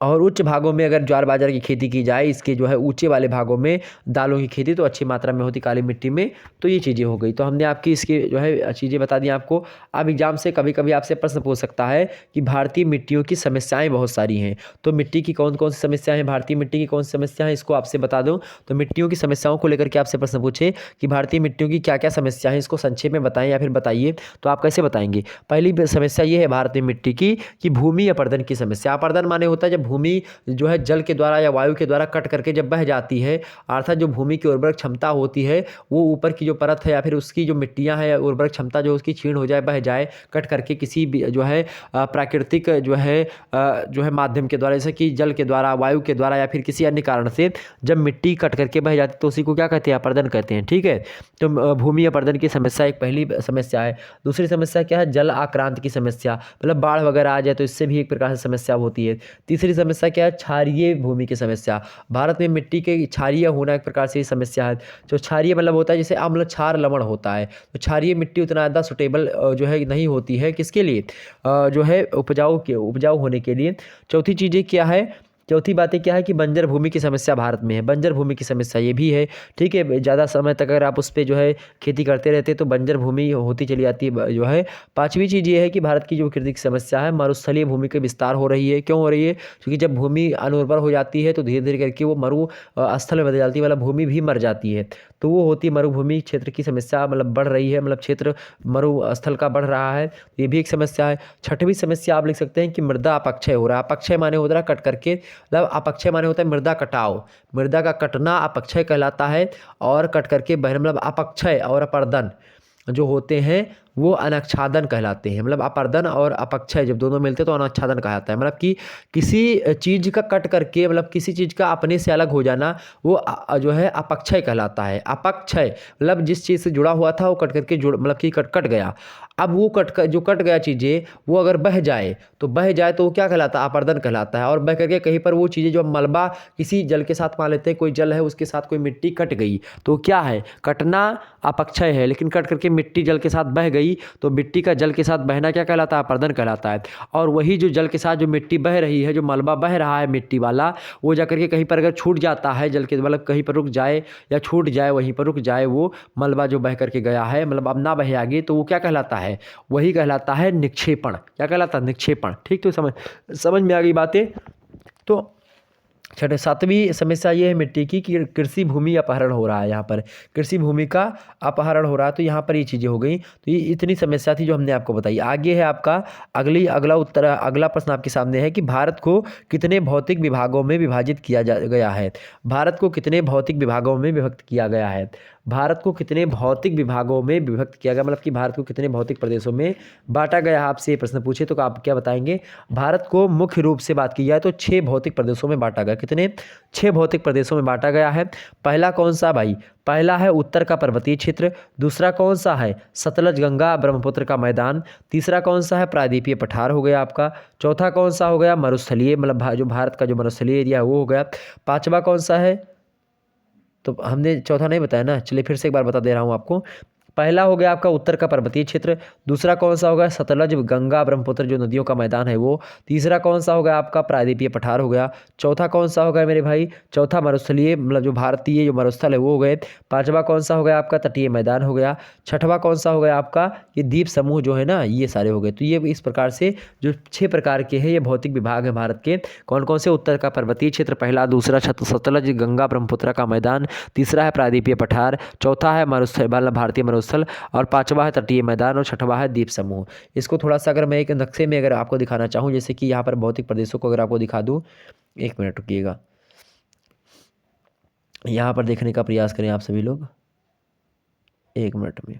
और उच्च भागों में अगर ज्वार बाजरा की खेती की जाए, इसके जो है ऊंचे वाले भागों में दालों की खेती तो अच्छी मात्रा में होती काली मिट्टी में। तो ये चीज़ें हो गई, तो हमने आपकी इसकी जो है चीज़ें बता दी आपको। अब एग्जाम से कभी कभी आपसे प्रश्न पूछ सकता है कि भारतीय मिट्टियों की समस्याएं बहुत सारी हैं, तो मिट्टी की कौन कौन सी समस्याएं हैं, भारतीय मिट्टी की कौन सी समस्या है, इसको आपसे बता दूँ। तो मिट्टियों की समस्याओं को लेकर के आपसे प्रश्न पूछे कि भारतीय मिट्टियों की क्या क्या समस्या है, इसको संक्षेप में बताएं या फिर बताइए, तो आप कैसे बताएंगे। पहली समस्या ये है भारतीय मिट्टी की कि भूमि अपर्दन की समस्या। अपर्दन माने होता है जब भूमि जो है जल के द्वारा या वायु के द्वारा कट करके जब बह जाती है, अर्थात जो भूमि की उर्वरक क्षमता होती है वो ऊपर की जो परत है या फिर उसकी जो मिट्टियां है उर्वरक क्षमता जो उसकी क्षीण हो जाए, बह जाए, कट करके किसी भी जो है प्राकृतिक जो है माध्यम के द्वारा, जैसे कि जल के द्वारा, वायु के द्वारा या फिर किसी अन्य कारण से जब मिट्टी कट करके बह जाती है तो उसी को क्या कहते हैं, अपर्दन कहते हैं। ठीक है, तो भूमि अपर्दन की समस्या एक पहली समस्या है। दूसरी समस्या क्या है, जल आक्रांत की समस्या, मतलब बाढ़ वगैरह आ जाए तो इससे भी एक प्रकार से समस्या होती है। तीसरी समस्या क्या है? क्षारीय भूमि की समस्या। भारत में मिट्टी के क्षारीय होना एक प्रकार से समस्या है। जो क्षारीय मतलब होता है जैसे अम्ल क्षार लवण होता है, तो क्षारीय मिट्टी उतना ज़्यादा सुटेबल जो है नहीं होती है किसके लिए, जो है उपजाऊ होने के लिए। चौथी चीज़ें क्या है, चौथी बातें क्या है कि बंजर भूमि की समस्या भारत में है, बंजर भूमि की समस्या ये भी है। ठीक है, ज़्यादा समय तक अगर आप उस पर जो है खेती करते रहते तो बंजर भूमि होती चली जाती है जो है। पांचवी चीज़ ये है कि भारत की जो कृषि समस्या है, मरुस्थलीय भूमि के विस्तार हो रही है। क्यों हो रही है? क्योंकि जब भूमि अनुर्वर हो जाती है तो धीरे धीरे करके वो मरु स्थल में बदल जाती है, मतलब भूमि भी मर जाती है। तो वो होती है मरुभूमि क्षेत्र की समस्या, मतलब बढ़ रही है, मतलब क्षेत्र मरु स्थल का बढ़ रहा है, ये भी एक समस्या है। छठवीं समस्या आप लिख सकते हैं कि मृदा अपक्षय हो रहा है। अपक्षय माने होता है कट करके, मतलब अपक्षय माने होता है मृदा कटाव, मृदा का कटना अपक्षय कहलाता है। और कट करके बहना मतलब अपक्षय और अपर्दन जो होते हैं वो अनच्छादन कहलाते हैं। मतलब अपर्दन और अपक्षय जब दोनों मिलते हैं तो अनच्छादन कहलाता है। मतलब कि किसी चीज़ का कट करके, मतलब किसी चीज़ का अपने से अलग हो जाना, वो जो है अपक्षय कहलाता है। अपक्षय मतलब जिस चीज़ से जुड़ा हुआ था वो कट करके जुड़, मतलब कि कट कट गया। अब वो जो कट गया चीज़ें वो अगर बह जाए तो वो क्या कहलाता है? अपर्दन कहलाता है। और बह करके कहीं पर वो चीज़ें जो मलबा किसी जल के साथ मान लेते हैं, कोई जल है उसके साथ कोई मिट्टी कट गई तो क्या है? कटना अपक्षय है, लेकिन कट करके मिट्टी जल के साथ बह गई तो मिट्टी का जल के साथ बहना क्या कहलाता है? अपर्दन कहलाता है। और वही जो जल के साथ जो मिट्टी बह रही है, जो मलबा बह रहा है मिट्टी वाला, वो जा करके कहीं पर अगर छूट जाता है जल के, मतलब कहीं पर रुक जाए या छूट जाए, वहीं पर रुक जाए वो मलबा जो बह करके गया है, मतलब अब ना बहे आगे, तो वो क्या कहलाता है? वही कहलाता है निक्षेपण। क्या कहलाता है? निक्षेपण। ठीक, तो समझ में आ गई बातें। तो छठे सातवीं समस्या ये है मिट्टी की कि कृषि भूमि अपहरण हो रहा है। यहाँ पर कृषि भूमि का अपहरण हो रहा है, तो यहाँ पर ये चीज़ें हो गई। तो ये इतनी समस्या थी जो हमने आपको बताई। आगे है आपका अगला प्रश्न आपके सामने है कि भारत को कितने भौतिक विभागों में विभाजित किया गया है? भारत को कितने भौतिक विभागों में विभक्त किया गया है? भारत को कितने भौतिक विभागों में विभक्त किया गया, मतलब कि भारत को कितने भौतिक प्रदेशों में बांटा गया है? आपसे ये प्रश्न पूछे तो आप क्या बताएंगे? भारत को मुख्य रूप से बात की जाए तो 6 भौतिक प्रदेशों में बांटा गया। कितने? 6 भौतिक प्रदेशों में बांटा गया है। पहला कौन सा भाई? पहला है उत्तर का पर्वतीय क्षेत्र। दूसरा कौन सा है? सतलज गंगा ब्रह्मपुत्र का मैदान। तीसरा कौन सा है? प्रायद्वीपीय पठार हो गया आपका। चौथा कौन सा हो गया? मरुस्थलीय, मतलब जो भारत का जो मरुस्थलीय एरिया है वो हो गया। पांचवा कौन सा है? तो हमने चौथा नहीं बताया ना, चलिए फिर से एक बार बता दे रहा हूँ आपको। पहला हो गया आपका उत्तर का पर्वतीय क्षेत्र। दूसरा कौन सा होगा? सतलज गंगा ब्रह्मपुत्र जो नदियों का मैदान है वो। तीसरा कौन सा होगा? आपका प्रायद्वीपीय पठार हो गया। चौथा कौन सा होगा मेरे भाई? चौथा मरुस्थलीय, मतलब जो भारतीय जो मरुस्थल है वो हो गए। पांचवा कौन सा हो गया आपका? तटीय मैदान हो गया। छठवा कौन सा हो गया आपका? ये द्वीप समूह जो है ना, ये सारे हो गए। तो ये इस प्रकार से जो 6 प्रकार के हैं ये भौतिक विभाग है भारत के। कौन कौन से? उत्तर का पर्वतीय क्षेत्र पहला, दूसरा सतलज गंगा ब्रह्मपुत्र का मैदान, तीसरा है प्रायद्वीपीय पठार, चौथा है मरुस्थल मतलब भारतीय मरुस्थल, और पांचवा है तटीय मैदान, और छठवा है द्वीप समूह। इसको थोड़ा सा अगर मैं एक नक्शे में अगर आपको दिखाना चाहूँ, जैसे कि यहाँ पर भौतिक प्रदेशों को अगर आपको दिखा दूँ, एक मिनट रुकिएगा, यहाँ पर देखने का प्रयास करें आप सभी लोग, एक मिनट में।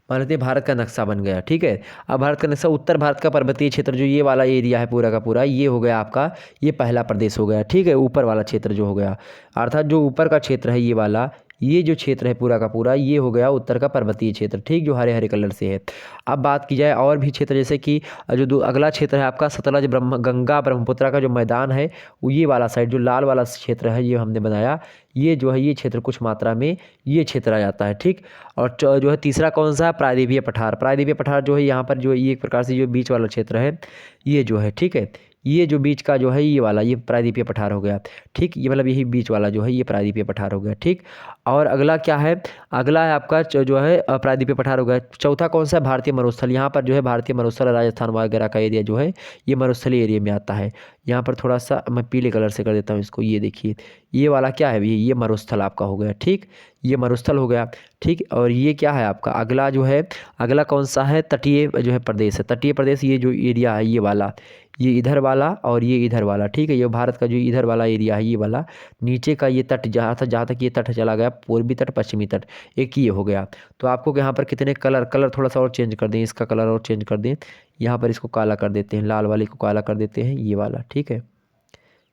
मान लेते हैं भारत का नक्शा बन गया। ठीक है, अब भारत का नक्शा, उत्तर भारत का पर्वतीय क्षेत्र जो ये वाला एरिया है पूरा का पूरा, ये हो गया आपका, ये पहला प्रदेश हो गया। ठीक है, ऊपर वाला क्षेत्र जो हो गया, अर्थात जो ऊपर का क्षेत्र है ये वाला, ये जो क्षेत्र है पूरा का पूरा, ये हो गया उत्तर का पर्वतीय क्षेत्र। ठीक, जो हरे हरे कलर से है। अब बात की जाए और भी क्षेत्र, जैसे कि जो अगला क्षेत्र है आपका सतलज गंगा ब्रह्मपुत्र का जो मैदान है, वो ये वाला साइड जो लाल वाला क्षेत्र है ये हमने बनाया, ये जो है ये क्षेत्र कुछ मात्रा में ये क्षेत्र आ जाता है। ठीक, और जो है तीसरा कौन सा है? प्रायद्वीपीय पठार। प्रायद्वीपीय पठार जो है यहाँ पर जो ये एक प्रकार से जो बीच वाला क्षेत्र है ये जो है, ठीक है, ये जो बीच का जो है ये वाला, ये प्रायद्वीपीय पठार हो गया। ठीक, ये मतलब यही बीच वाला जो है ये प्रायद्वीपीय पठार हो गया। ठीक, और अगला क्या है? अगला है आपका जो है प्रायद्वीपीय पठार हो गया। चौथा कौन सा है? भारतीय मरुस्थल। यहाँ पर जो है भारतीय मरुस्थल राजस्थान वगैरह का एरिया जो है ये मरुस्थलीय एरिया में आता है। यहाँ पर थोड़ा सा मैं पीले कलर से कर देता हूँ इसको, ये देखिए ये वाला क्या है? ये मरुस्थल आपका हो गया। ठीक, ये मरुस्थल हो गया। ठीक, और ये क्या है आपका? अगला जो है, अगला कौन सा है? तटीय जो है प्रदेश है। तटीय प्रदेश ये जो एरिया है ये वाला, ये इधर वाला और ये इधर वाला। ठीक है, ये भारत का जो इधर वाला एरिया है ये वाला, नीचे का ये तट जहाँ तक ये तट चला गया, पूर्वी तट पश्चिमी तट, एक ये हो गया। तो आपको यहाँ पर कितने कलर थोड़ा सा और चेंज कर दें, इसका कलर और चेंज कर दें, यहाँ पर इसको काला कर देते हैं, लाल वाले को काला कर देते हैं, ये वाला। ठीक है,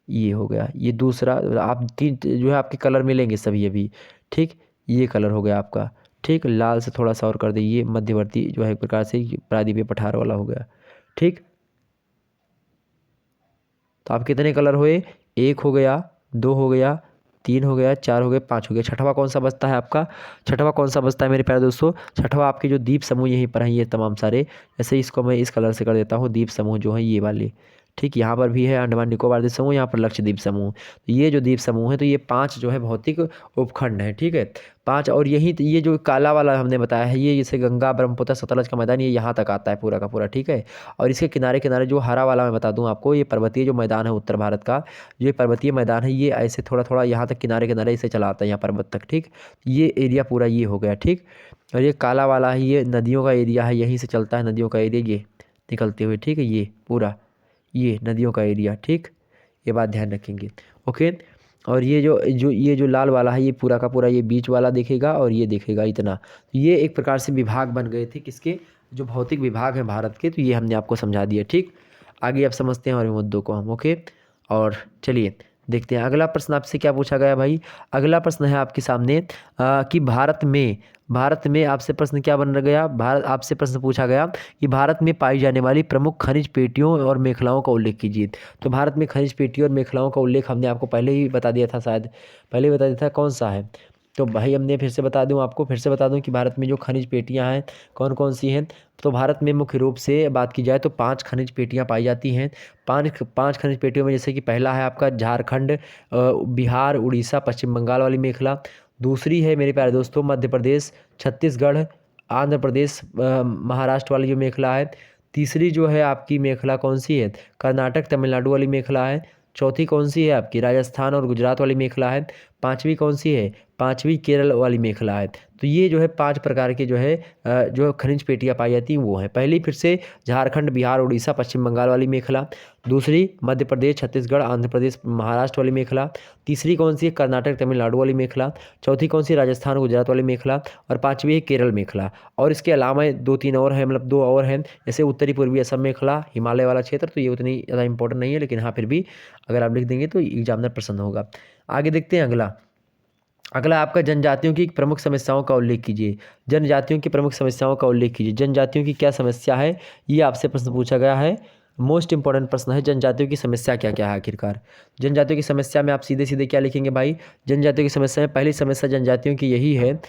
ये हो गया। ये दूसरा, आप तीन जो है आपके कलर मिलेंगे सभी अभी। ठीक, ये कलर हो गया आपका। ठीक, लाल से थोड़ा सा और कर दीजिए, मध्यवर्ती जो है एक प्रकार से प्रायद्वीपीय पठार वाला हो गया। ठीक, तो आप कितने कलर हुए? एक हो गया, दो हो गया, तीन हो गया, चार हो गया, पाँच हो गया। छठवां कौन सा बचता है आपका? छठवां कौन सा बचता है मेरे प्यारे दोस्तों? छठवां आपके जो द्वीप समूह यहीं पर हैं ये तमाम सारे, जैसे इसको मैं इस कलर से कर देता हूँ, द्वीप समूह जो है ये वाले। ठीक, यहाँ पर भी है अंडमान निकोबार द्वीप समूह, यहाँ पर लक्षद्वीप समूह। तो ये जो द्वीप समूह है, तो ये 5 जो है भौतिक उपखंड हैं। ठीक है, 5। और यही ये जो काला वाला हमने बताया है, ये जैसे गंगा, ब्रह्मपुत्र, सतलज का मैदान, ये यहाँ तक आता है पूरा का पूरा। ठीक है, और इसके किनारे किनारे जो हरा वाला मैं बता दूँ आपको, ये पर्वतीय जो मैदान है उत्तर भारत का, ये पर्वतीय मैदान है, ये ऐसे थोड़ा थोड़ा यहाँ तक किनारे किनारे इसे चला आता है यहाँ पर्वत तक। ठीक, ये एरिया पूरा ये हो गया। ठीक, और ये काला वाला है, ये नदियों का एरिया है, यहीं से चलता है नदियों का एरिया ये निकलते हुए। ठीक है, ये पूरा ये नदियों का एरिया। ठीक, ये बात ध्यान रखेंगे। ओके, और ये जो लाल वाला है, ये पूरा का पूरा ये बीच वाला देखेगा, और ये देखेगा इतना। ये एक प्रकार से विभाग बन गए थे किसके? जो भौतिक विभाग हैं भारत के, तो ये हमने आपको समझा दिया। ठीक, आगे अब समझते हैं और मुद्दों को हम। ओके, और चलिए देखते हैं अगला प्रश्न आपसे क्या पूछा गया भाई। अगला प्रश्न है आपके सामने कि भारत में आपसे प्रश्न क्या बन गया? भारत आपसे प्रश्न पूछा गया कि भारत में पाई जाने वाली प्रमुख खनिज पेटियों और मेखलाओं का उल्लेख कीजिए। तो भारत में खनिज पेटियों और मेखलाओं का उल्लेख हमने आपको पहले ही बता दिया था, शायद पहले ही बता दिया था, कौन सा है? तो भाई हमने फिर से बता दूं आपको, फिर से बता दूं कि भारत में जो खनिज पेटियां हैं कौन कौन सी हैं। तो भारत में मुख्य रूप से बात की जाए तो 5 खनिज पेटियां पाई जाती हैं। पांच खनिज पेटियों में जैसे कि पहला है आपका झारखंड, बिहार, उड़ीसा, पश्चिम बंगाल वाली मेखला। दूसरी है मेरे प्यारे दोस्तों मध्य प्रदेश, छत्तीसगढ़, आंध्र प्रदेश, महाराष्ट्र वाली जो मेखला है। तीसरी जो है आपकी मेखला कौन सी है? कर्नाटक, तमिलनाडु वाली मेखला है। चौथी कौन सी है आपकी? राजस्थान और गुजरात वाली मेखला है। पांचवी कौन सी है? पांचवी केरल वाली मेखला है। तो ये जो है 5 प्रकार के जो है जो खनिज पेटियां पाई जाती हैं वो हैं। पहली फिर से झारखंड, बिहार, उड़ीसा, पश्चिम बंगाल वाली मेखला। दूसरी मध्य प्रदेश, छत्तीसगढ़, आंध्र प्रदेश, महाराष्ट्र वाली मेखला। तीसरी कौन सी है? कर्नाटक, तमिलनाडु वाली मेखला। चौथी कौन सी? राजस्थान, गुजरात वाली मेखला। और पांचवी है केरल मेखला। और इसके अलावा 2-3 और हैं, मतलब 2 और हैं, जैसे उत्तरी पूर्वी असम मेखला, हिमालय वाला क्षेत्र। तो ये उतनी ज़्यादा इंपॉर्टेंट नहीं है, लेकिन हाँ फिर भी अगर आप लिख देंगे तो एग्जामिनर प्रसन्न होगा। आगे देखते हैं अगला आपका जनजातियों की प्रमुख समस्याओं का उल्लेख कीजिए। जनजातियों की प्रमुख समस्याओं का उल्लेख कीजिए। जनजातियों की क्या समस्या है, ये आपसे प्रश्न पूछा गया है। मोस्ट इंपॉर्टेंट प्रश्न है, जनजातियों की समस्या क्या क्या है आखिरकार। जनजातियों की समस्या में आप सीधे सीधे क्या लिखेंगे भाई? जनजातियों की समस्या में पहली समस्या जनजातियों की यही है।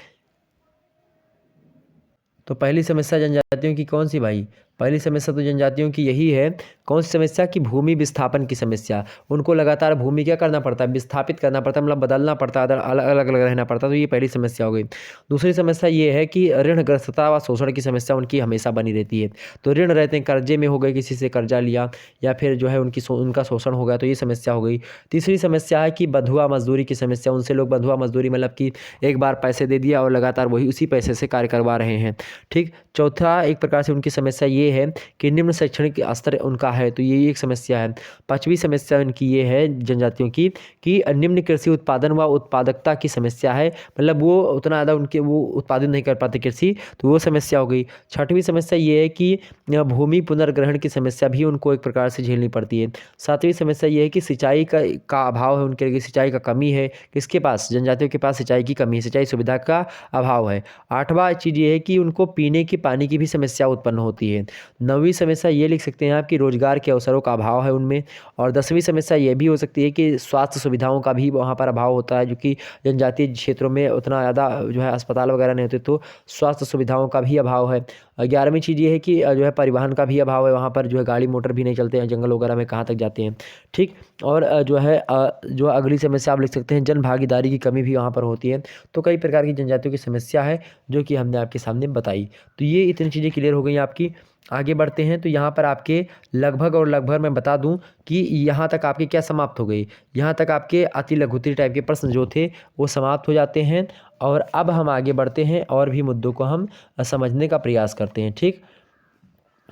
तो पहली समस्या जनजातियों की कौन सी भाई? पहली समस्या तो जनजातियों की यही है। कौन सी समस्या? की भूमि विस्थापन की समस्या। उनको लगातार भूमि क्या करना पड़ता है? विस्थापित करना पड़ता है, मतलब बदलना पड़ता है, अलग अलग अलग रहना पड़ता है। तो ये पहली समस्या हो गई। दूसरी समस्या ये है कि ऋणग्रस्तता व शोषण की समस्या उनकी हमेशा बनी रहती है। तो ऋण रहते हैं, कर्जे में हो गए, किसी से कर्जा लिया, या फिर जो है उनका शोषण हो गया, तो ये समस्या हो गई। तीसरी समस्या है कि बंधुआ मजदूरी की समस्या। उनसे लोग बंधुआ मजदूरी, मतलब कि एक बार पैसे दे दिया और लगातार वही उसी पैसे से कार्य करवा रहे हैं। ठीक, चौथा एक प्रकार से उनकी समस्या ये है कि निम्न शैक्षणिक स्तर उनका है, तो ये एक समस्या है। पांचवी समस्या उनकी ये है जनजातियों की कि निम्न कृषि उत्पादन व उत्पादकता की समस्या है, मतलब वो उतना ज़्यादा वो उत्पादन नहीं कर पाते कृषि, तो वो समस्या हो गई। छठवीं समस्या ये है कि भूमि पुनर्ग्रहण की समस्या भी उनको एक प्रकार से झेलनी पड़ती है। सातवीं समस्या ये है कि सिंचाई का अभाव है, उनके लिए सिंचाई का कमी है। किसके पास? जनजातियों के पास सिंचाई की कमी है, सिंचाई सुविधा का अभाव है। आठवां चीज़ ये है कि उनको पीने की पानी की भी समस्या उत्पन्न होती है। नौवीं समस्या ये लिख सकते हैं आप कि रोजगार के अवसरों का अभाव है उनमें। और 10वीं समस्या ये भी हो सकती है कि स्वास्थ्य सुविधाओं का भी वहाँ पर अभाव होता है, जो कि जनजातीय क्षेत्रों में उतना ज़्यादा जो है अस्पताल वगैरह नहीं होते, तो स्वास्थ्य सुविधाओं का भी अभाव है। 11वीं चीज़ ये है कि जो है परिवहन का भी अभाव है, वहाँ पर जो है गाड़ी मोटर भी नहीं चलते हैं, जंगल वगैरह में कहाँ तक जाते हैं। ठीक, और जो है जो अगली समस्या आप लिख सकते हैं, जन भागीदारी की कमी भी वहाँ पर होती है। तो कई प्रकार की जनजातियों की समस्या है जो कि हमने आपके सामने बताई। तो ये इतनी चीज़ें क्लियर हो गई आपकी। आगे बढ़ते हैं, तो यहाँ पर आपके लगभग मैं बता दूं कि यहाँ तक आपके क्या समाप्त हो गई। यहाँ तक आपके अति लघुत्तरीय टाइप के प्रश्न जो थे वो समाप्त हो जाते हैं। और अब हम आगे बढ़ते हैं और भी मुद्दों को हम समझने का प्रयास करते हैं। ठीक,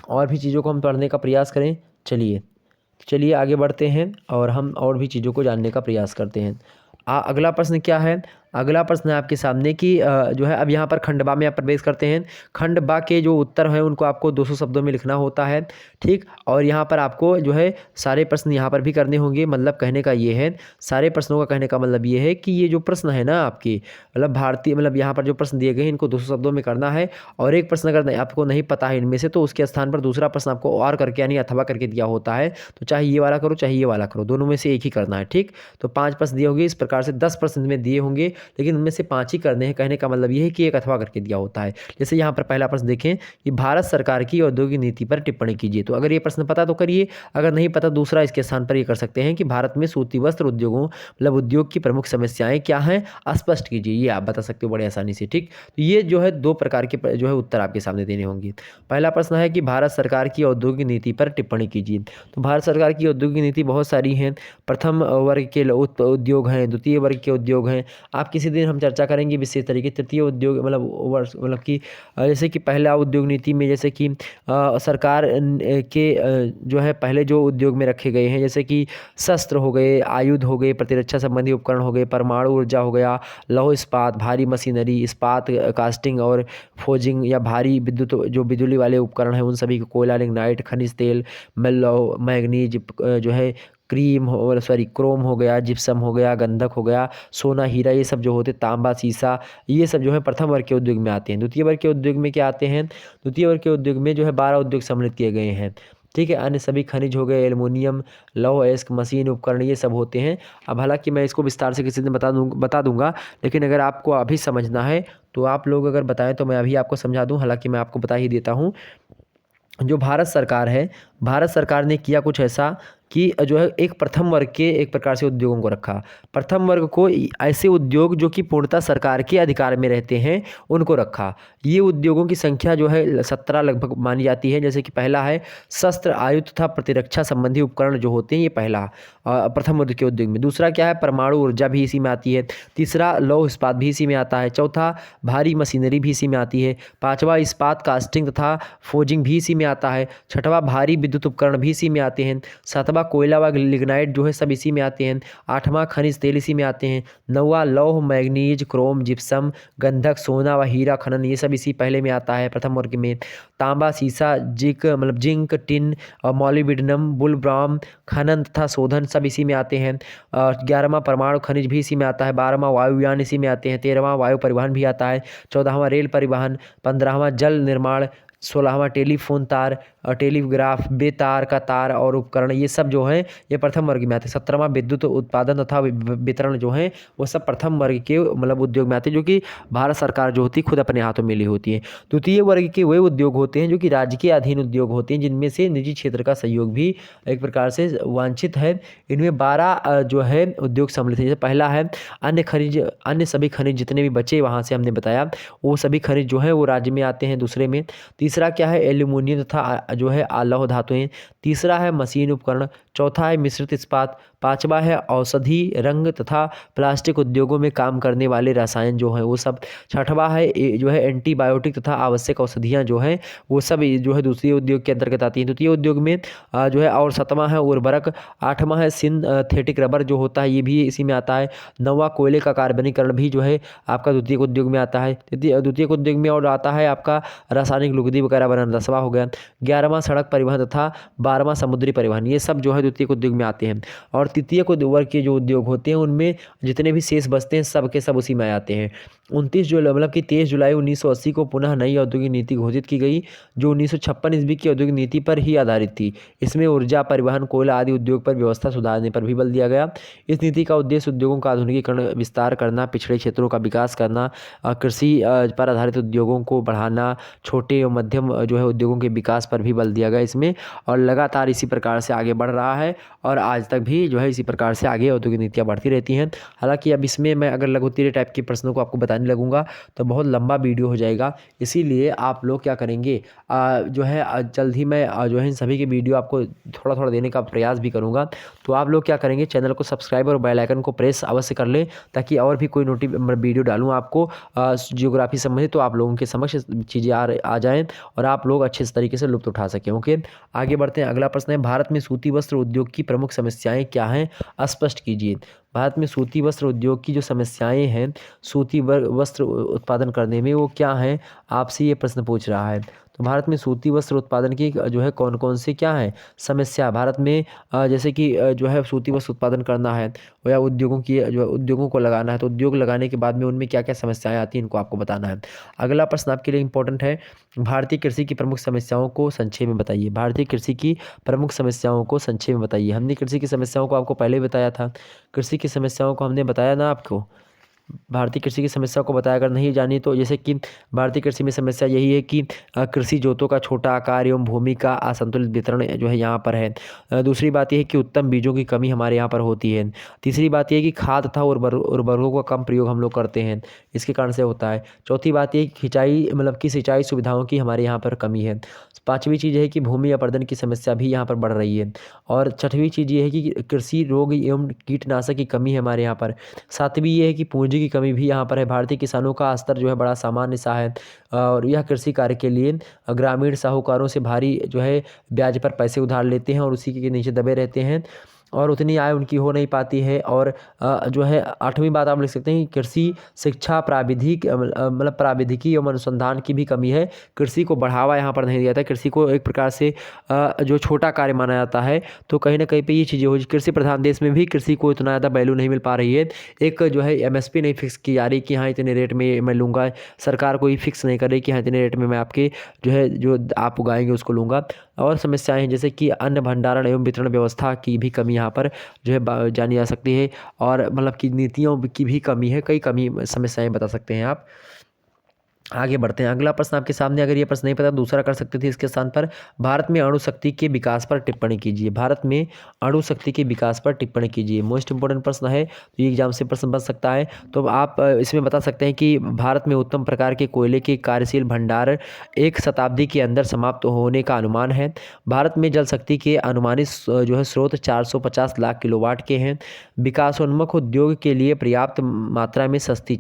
और भी चीज़ों को हम पढ़ने का प्रयास करें। चलिए आगे बढ़ते हैं और हम और भी चीज़ों को जानने का प्रयास करते हैं। अगला प्रश्न क्या है? अगला प्रश्न है आपके सामने कि जो है अब यहाँ पर खंड बा में आप प्रवेश करते हैं। खंड बा के जो उत्तर हैं उनको आपको 200 शब्दों में लिखना होता है, ठीक। और यहाँ पर आपको जो है सारे प्रश्न यहाँ पर भी करने होंगे। मतलब कहने का ये है, सारे प्रश्नों का कहने का मतलब ये है कि ये जो प्रश्न है ना आपकी, मतलब भारतीय, मतलब यहाँ पर जो प्रश्न दिए गए हैं इनको 200 शब्दों में करना है। और एक प्रश्न अगर आपको नहीं पता है इनमें से, तो उसके स्थान पर दूसरा प्रश्न आपको और करके यानी अथवा करके दिया होता है। तो चाहे ये वाला करो चाहे ये वाला करो, दोनों में से एक ही करना है, ठीक। तो 5 प्रश्न दिए होंगे, इस प्रकार से 10 प्रश्न में दिए होंगे, लेकिन उनमें से 5 ही करने हैं। कहने का मतलब ये है कि एक अथवा करके दिया होता है। जैसे यहाँ पर पहला प्रश्न देखें कि भारत सरकार की औद्योगिक नीति पर टिप्पणी कीजिए। तो अगर ये प्रश्न पता तो करिए, अगर नहीं पता दूसरा इसके स्थान पर ये कर सकते हैं कि भारत में सूती वस्त्र उद्योगों मतलब उद्योग की प्रमुख समस्याएं क्या हैं, स्पष्ट कीजिए। ये आप बता सकते हो बड़े आसानी से, ठीक। तो ये जो है 2 प्रकार के जो है उत्तर आपके सामने देने होंगे। पहला प्रश्न है कि भारत सरकार की औद्योगिक नीति पर टिप्पणी कीजिए। तो भारत सरकार की औद्योगिक नीति बहुत सारी हैं। प्रथम वर्ग के उद्योग हैं, द्वितीय वर्ग के उद्योग हैं। आप किसी दिन हम चर्चा करेंगे विशेष तरीके। तृतीय उद्योग मतलब वर्ष मतलब कि जैसे कि पहला उद्योग नीति में जैसे कि सरकार के जो है पहले जो उद्योग में रखे गए हैं, जैसे कि शस्त्र हो गए, आयुध हो गए, प्रतिरक्षा संबंधी उपकरण हो गए, परमाणु ऊर्जा हो गया, लौह इस्पात, भारी मशीनरी, इस्पात कास्टिंग और फोजिंग या भारी विद्युत जो बिजली वाले उपकरण हैं उन सभी को, कोयला, लिग्नाइट, खनिज तेल, लौह, मैग्नीज जो है, क्रोम हो गया, जिप्सम हो गया, गंधक हो गया, सोना, हीरा, ये सब जो होते, तांबा, शीशा, ये सब जो है प्रथम वर्ग के उद्योग में आते हैं। द्वितीय वर्ग के उद्योग में क्या आते हैं? द्वितीय वर्ग के उद्योग में जो है 12 उद्योग सम्मिलित किए गए हैं, ठीक है। अन्य सभी खनिज हो गए, एल्युमिनियम, लौह अयस्क, मशीन, उपकरण, ये सब होते हैं। अब हालांकि मैं इसको विस्तार से किसी दिन बता दूंगा, लेकिन अगर आपको अभी समझना है तो आप लोग अगर बताएं तो मैं अभी आपको समझा दूं। हालांकि मैं आपको बता ही देता हूं, जो भारत सरकार है, भारत सरकार ने किया कुछ ऐसा कि जो है एक प्रथम वर्ग के एक प्रकार से उद्योगों को रखा। प्रथम वर्ग को ऐसे उद्योग जो कि पूर्णतः सरकार के अधिकार में रहते हैं उनको रखा। ये उद्योगों की संख्या जो है 17 लगभग मानी जाती है। जैसे कि पहला है शस्त्र, आयुध तथा प्रतिरक्षा संबंधी उपकरण जो होते हैं, ये पहला प्रथम वर्ग के उद्योग में। दूसरा क्या है? परमाणु ऊर्जा भी इसी में आती है। तीसरा लौह इस्पात भी इसी में आता है। चौथा भारी मशीनरी भी इसी में आती है। पाँचवा इस्पात कास्टिंग तथा फोजिंग भी इसी में आता है। छठवां भारी विद्युत उपकरण भी इसी में आते हैं। सातवां कोयला व लिग्नाइट जो है सब इसी में आते हैं। आठवां खनिज तेल इसी में आते हैं। नौवां लौह, मैग्नीज, क्रोम, जिप्सम, गंधक, सोना व हीरा खनन, ये सब इसी पहले में आता है प्रथम वर्ग में। तांबा, शीशा, जिंक, टिन और मॉलिब्डेनम, बुलब्राम खनन तथा शोधन सब इसी में आते हैं। 11वां परमाणु खनिज भी इसी में आता है। 12वां वायुयान इसी में आते हैं। 13वां वायु परिवहन भी आता है। 14वां रेल परिवहन। 15वां जल निर्माण। 16वां टेलीफोन तार और टेलीग्राफ, बेतार का तार और उपकरण, ये सब जो हैं ये प्रथम वर्ग में आते हैं। 17वां विद्युत उत्पादन तथा वितरण जो है वो सब प्रथम वर्ग के मतलब उद्योग में आते हैं, जो कि भारत सरकार जो होती है खुद अपने हाथों में ली होती है। द्वितीय वर्ग के वे उद्योग होते हैं जो कि राज्य के अधीन उद्योग होते हैं, जिनमें से निजी क्षेत्र का सहयोग भी एक प्रकार से वांछित है। इनमें 12 जो है उद्योग सम्मिलित है। जैसे पहला है अन्य सभी खनिज जितने भी बचे वहाँ से हमने बताया, वो सभी खनिज जो है वो राज्य में आते हैं। दूसरे में तीसरा क्या है? एल्यूमिनियम तथा जो है लौह धातुएं। तीसरा है मशीन उपकरण। चौथा है मिश्रित इस्पात। पांचवा है औषधि, रंग तथा प्लास्टिक उद्योगों में काम करने वाले रसायन जो हैं वो सब। छठवां है जो है एंटीबायोटिक तथा आवश्यक औषधियाँ जो हैं वो सब जो है दूसरे उद्योग के अंतर्गत आती हैं। द्वितीय उद्योग में जो है, और 7वां है उर्वरक। 8वां है सिंथेटिक रबर जो होता है, ये भी इसी में आता है। 9वां कोयले का कार्बनीकरण भी जो है आपका द्वितीय उद्योग में आता है। द्वितीय उद्योग में और आता है आपका रासायनिक लुगदी वगैरह बनाना, 10वां हो गया। 11वां सड़क परिवहन तथा 12वां समुद्री परिवहन, ये सब जो है द्वितीय उद्योग में आते हैं। और तृतीय वर्ग के जो उद्योग होते हैं उनमें जितने भी शेष बचते हैं सब के सब उसी में आते हैं। 23 जुलाई 1980 को पुनः नई औद्योगिक नीति घोषित की गई, जो 1956 ईस्वी की औद्योगिक नीति पर ही आधारित थी। इसमें ऊर्जा, परिवहन, कोयला आदि उद्योग पर व्यवस्था सुधारने पर भी बल दिया गया। इस नीति का उद्देश्य उद्योगों का आधुनिकीकरण, विस्तार करना, पिछड़े क्षेत्रों का विकास करना, कृषि पर आधारित उद्योगों को बढ़ाना, छोटे और मध्यम जो है उद्योगों के विकास पर भी बल दिया गया इसमें। और लगातार इसी प्रकार से आगे बढ़ रहा है और आज तक भी जो है इसी प्रकार से आगे औद्योगिक नीतियाँ बढ़ती रहती हैं। हालांकि अब इसमें मैं अगर लघु तीर टाइप के प्रश्नों को आपको बताने लगूंगा तो बहुत लंबा वीडियो हो जाएगा। इसीलिए आप लोग क्या करेंगे, जो है जल्द ही मैं जो है इन सभी के वीडियो आपको थोड़ा थोड़ा देने का प्रयास भी करूँगा। तो आप लोग क्या करेंगे, चैनल को सब्सक्राइब और बेल आइकन को प्रेस अवश्य कर लें, ताकि और भी कोई वीडियो डालूँ आपको जियोग्राफी संबंधित तो आप लोगों के समक्ष चीज़ें आ जाएँ और आप लोग अच्छे तरीके से लुत्फ़ उठा सकें। ओके, आगे बढ़ते हैं। अगला प्रश्न है, भारत में सूती वस्त्र उद्योग की प्रमुख समस्याएं क्या हैं, स्पष्ट कीजिए। भारत में सूती वस्त्र उद्योग की जो समस्याएँ हैं, सूती वस्त्र उत्पादन करने में वो क्या हैं? आपसे ये प्रश्न पूछ रहा है। तो भारत में सूती वस्त्र उत्पादन की जो है कौन-कौन सी क्या हैं समस्या? भारत में जैसे कि जो है सूती वस्त्र उत्पादन करना है या उद्योगों की जो है उद्योगों को लगाना है, तो उद्योग लगाने के बाद में उनमें क्या-क्या समस्याएँ आती हैं, इनको आपको बताना है। अगला प्रश्न आपके लिए इम्पोर्टेंट है, भारतीय कृषि की प्रमुख समस्याओं को संक्षेप में बताइए। भारतीय कृषि की प्रमुख समस्याओं को संक्षेप में बताइए। हमने कृषि की समस्याओं को आपको पहले ही बताया था। कृषि की समस्याओं को हमने बताया ना आपको। भारतीय कृषि की समस्या को बताया, अगर नहीं जानी तो जैसे कि भारतीय कृषि में समस्या यही है कि कृषि जोतों का छोटा आकार एवं भूमि का असंतुलित वितरण जो है यहाँ पर है। दूसरी बात ये है कि उत्तम बीजों की कमी हमारे यहाँ पर होती है। तीसरी बात ये है कि खाद तथा उर्वरकों का कम प्रयोग हम लोग करते हैं, इसके कारण से होता है। चौथी बात ये है कि सिंचाई सुविधाओं की हमारे यहाँ पर कमी है। पाँचवीं चीज़ है कि भूमि अपरदन की समस्या भी यहाँ पर बढ़ रही है। और छठवीं चीज़ ये है कि कृषि रोग एवं कीटनाशक की कमी है हमारे यहाँ पर। सातवीं ये है कि पूंजी की कमी भी यहाँ पर है। भारतीय किसानों का स्तर जो है बड़ा सामान्य सा है और यह कृषि कार्य के लिए ग्रामीण साहूकारों से भारी जो है ब्याज पर पैसे उधार लेते हैं और उसी के नीचे दबे रहते हैं और उतनी आय उनकी हो नहीं पाती है। और जो है आठवीं बात आप लिख सकते हैं कि कृषि शिक्षा मतलब प्राविधिकी एवं अनुसंधान की भी कमी है। कृषि को बढ़ावा यहाँ पर नहीं दिया जाता है। कृषि को एक प्रकार से जो छोटा कार्य माना जाता है, तो कहीं ना कहीं पे ये चीज़ें हो, कृषि प्रधान देश में भी कृषि को इतना ज़्यादा वैल्यू नहीं मिल पा रही है। एक जो है एमएसपी नहीं फिक्स की जा रही कि हाँ इतने रेट में मैं लूँगा। सरकार कोई फिक्स नहीं कर रही कि हाँ इतने रेट में मैं आपके जो आप उगाएंगे उसको लूँगा। और समस्याएं हैं जैसे कि अन्न भंडारण एवं वितरण व्यवस्था की भी कमी यहाँ पर जो है जानी जा सकती है। और मतलब कि नीतियों की भी कमी है, कई कमी समस्याएं बता सकते हैं आप। आगे बढ़ते हैं। अगला प्रश्न आपके सामने, अगर ये प्रश्न नहीं पता दूसरा कर सकते थे इसके स्थान पर। भारत में अणु शक्ति के विकास पर टिप्पणी कीजिए। भारत में अणु शक्ति के विकास पर टिप्पणी कीजिए। मोस्ट इंपोर्टेंट प्रश्न है, तो ये एग्जाम से प्रश्न बन सकता है। तो आप इसमें बता सकते हैं कि भारत में उत्तम प्रकार के कोयले के कार्यशील भंडार 1 शताब्दी के अंदर समाप्त होने का अनुमान है। भारत में जल शक्ति के अनुमानित जो है स्रोत 450 लाख किलोवाट के हैं। विकासोन्मुख उद्योग के लिए पर्याप्त मात्रा में सस्ती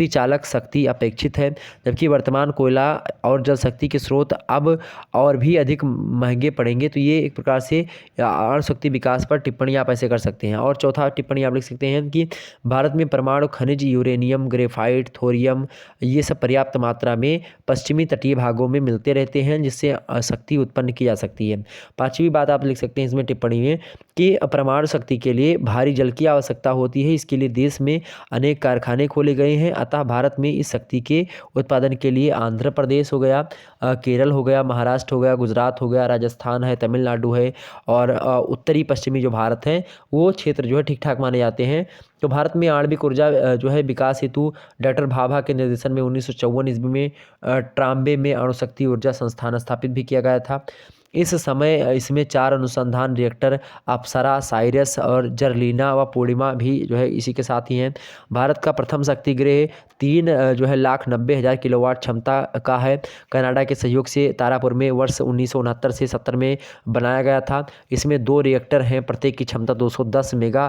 चालक शक्ति अपेक्षित है, जबकि वर्तमान कोयला और जल शक्ति के स्रोत अब और भी अधिक महंगे पड़ेंगे। तो ये एक प्रकार से अणु शक्ति विकास पर टिप्पणी आप ऐसे कर सकते हैं। और चौथा टिप्पणी आप लिख सकते हैं कि भारत में परमाणु खनिज यूरेनियम, ग्रेफाइट, थोरियम ये सब पर्याप्त मात्रा में पश्चिमी तटीय भागों में मिलते रहते हैं, जिससे शक्ति उत्पन्न की जा सकती है। पाँचवीं बात आप लिख सकते हैं इसमें टिप्पणी में कि परमाणु शक्ति के लिए भारी जल की आवश्यकता होती है। इसके लिए देश में अनेक कारखाने खोले गए हैं। अतः भारत में इस शक्ति के उत्पादन के लिए आंध्र प्रदेश हो गया, केरल हो गया, महाराष्ट्र हो गया, गुजरात हो गया, राजस्थान है, तमिलनाडु है और उत्तरी पश्चिमी जो भारत है वो क्षेत्र जो है ठीक ठाक माने जाते हैं। तो भारत में आणविक ऊर्जा जो है विकास हेतु डॉक्टर भाभा के निर्देशन में 1954 ईस्वी में ट्राम्बे में अणु शक्ति ऊर्जा संस्थान स्थापित भी किया गया था। इस समय इसमें 4 अनुसंधान रिएक्टर अप्सरा, साइरस और जर्लिना व पूर्णिमा भी जो है इसी के साथ ही हैं। भारत का प्रथम शक्ति गृह 3 जो है 1,90,000 किलोवाट क्षमता का है। कनाडा के सहयोग से तारापुर में वर्ष 1969 से 70 में बनाया गया था। इसमें 2 रिएक्टर हैं, प्रत्येक की क्षमता 210 मेगा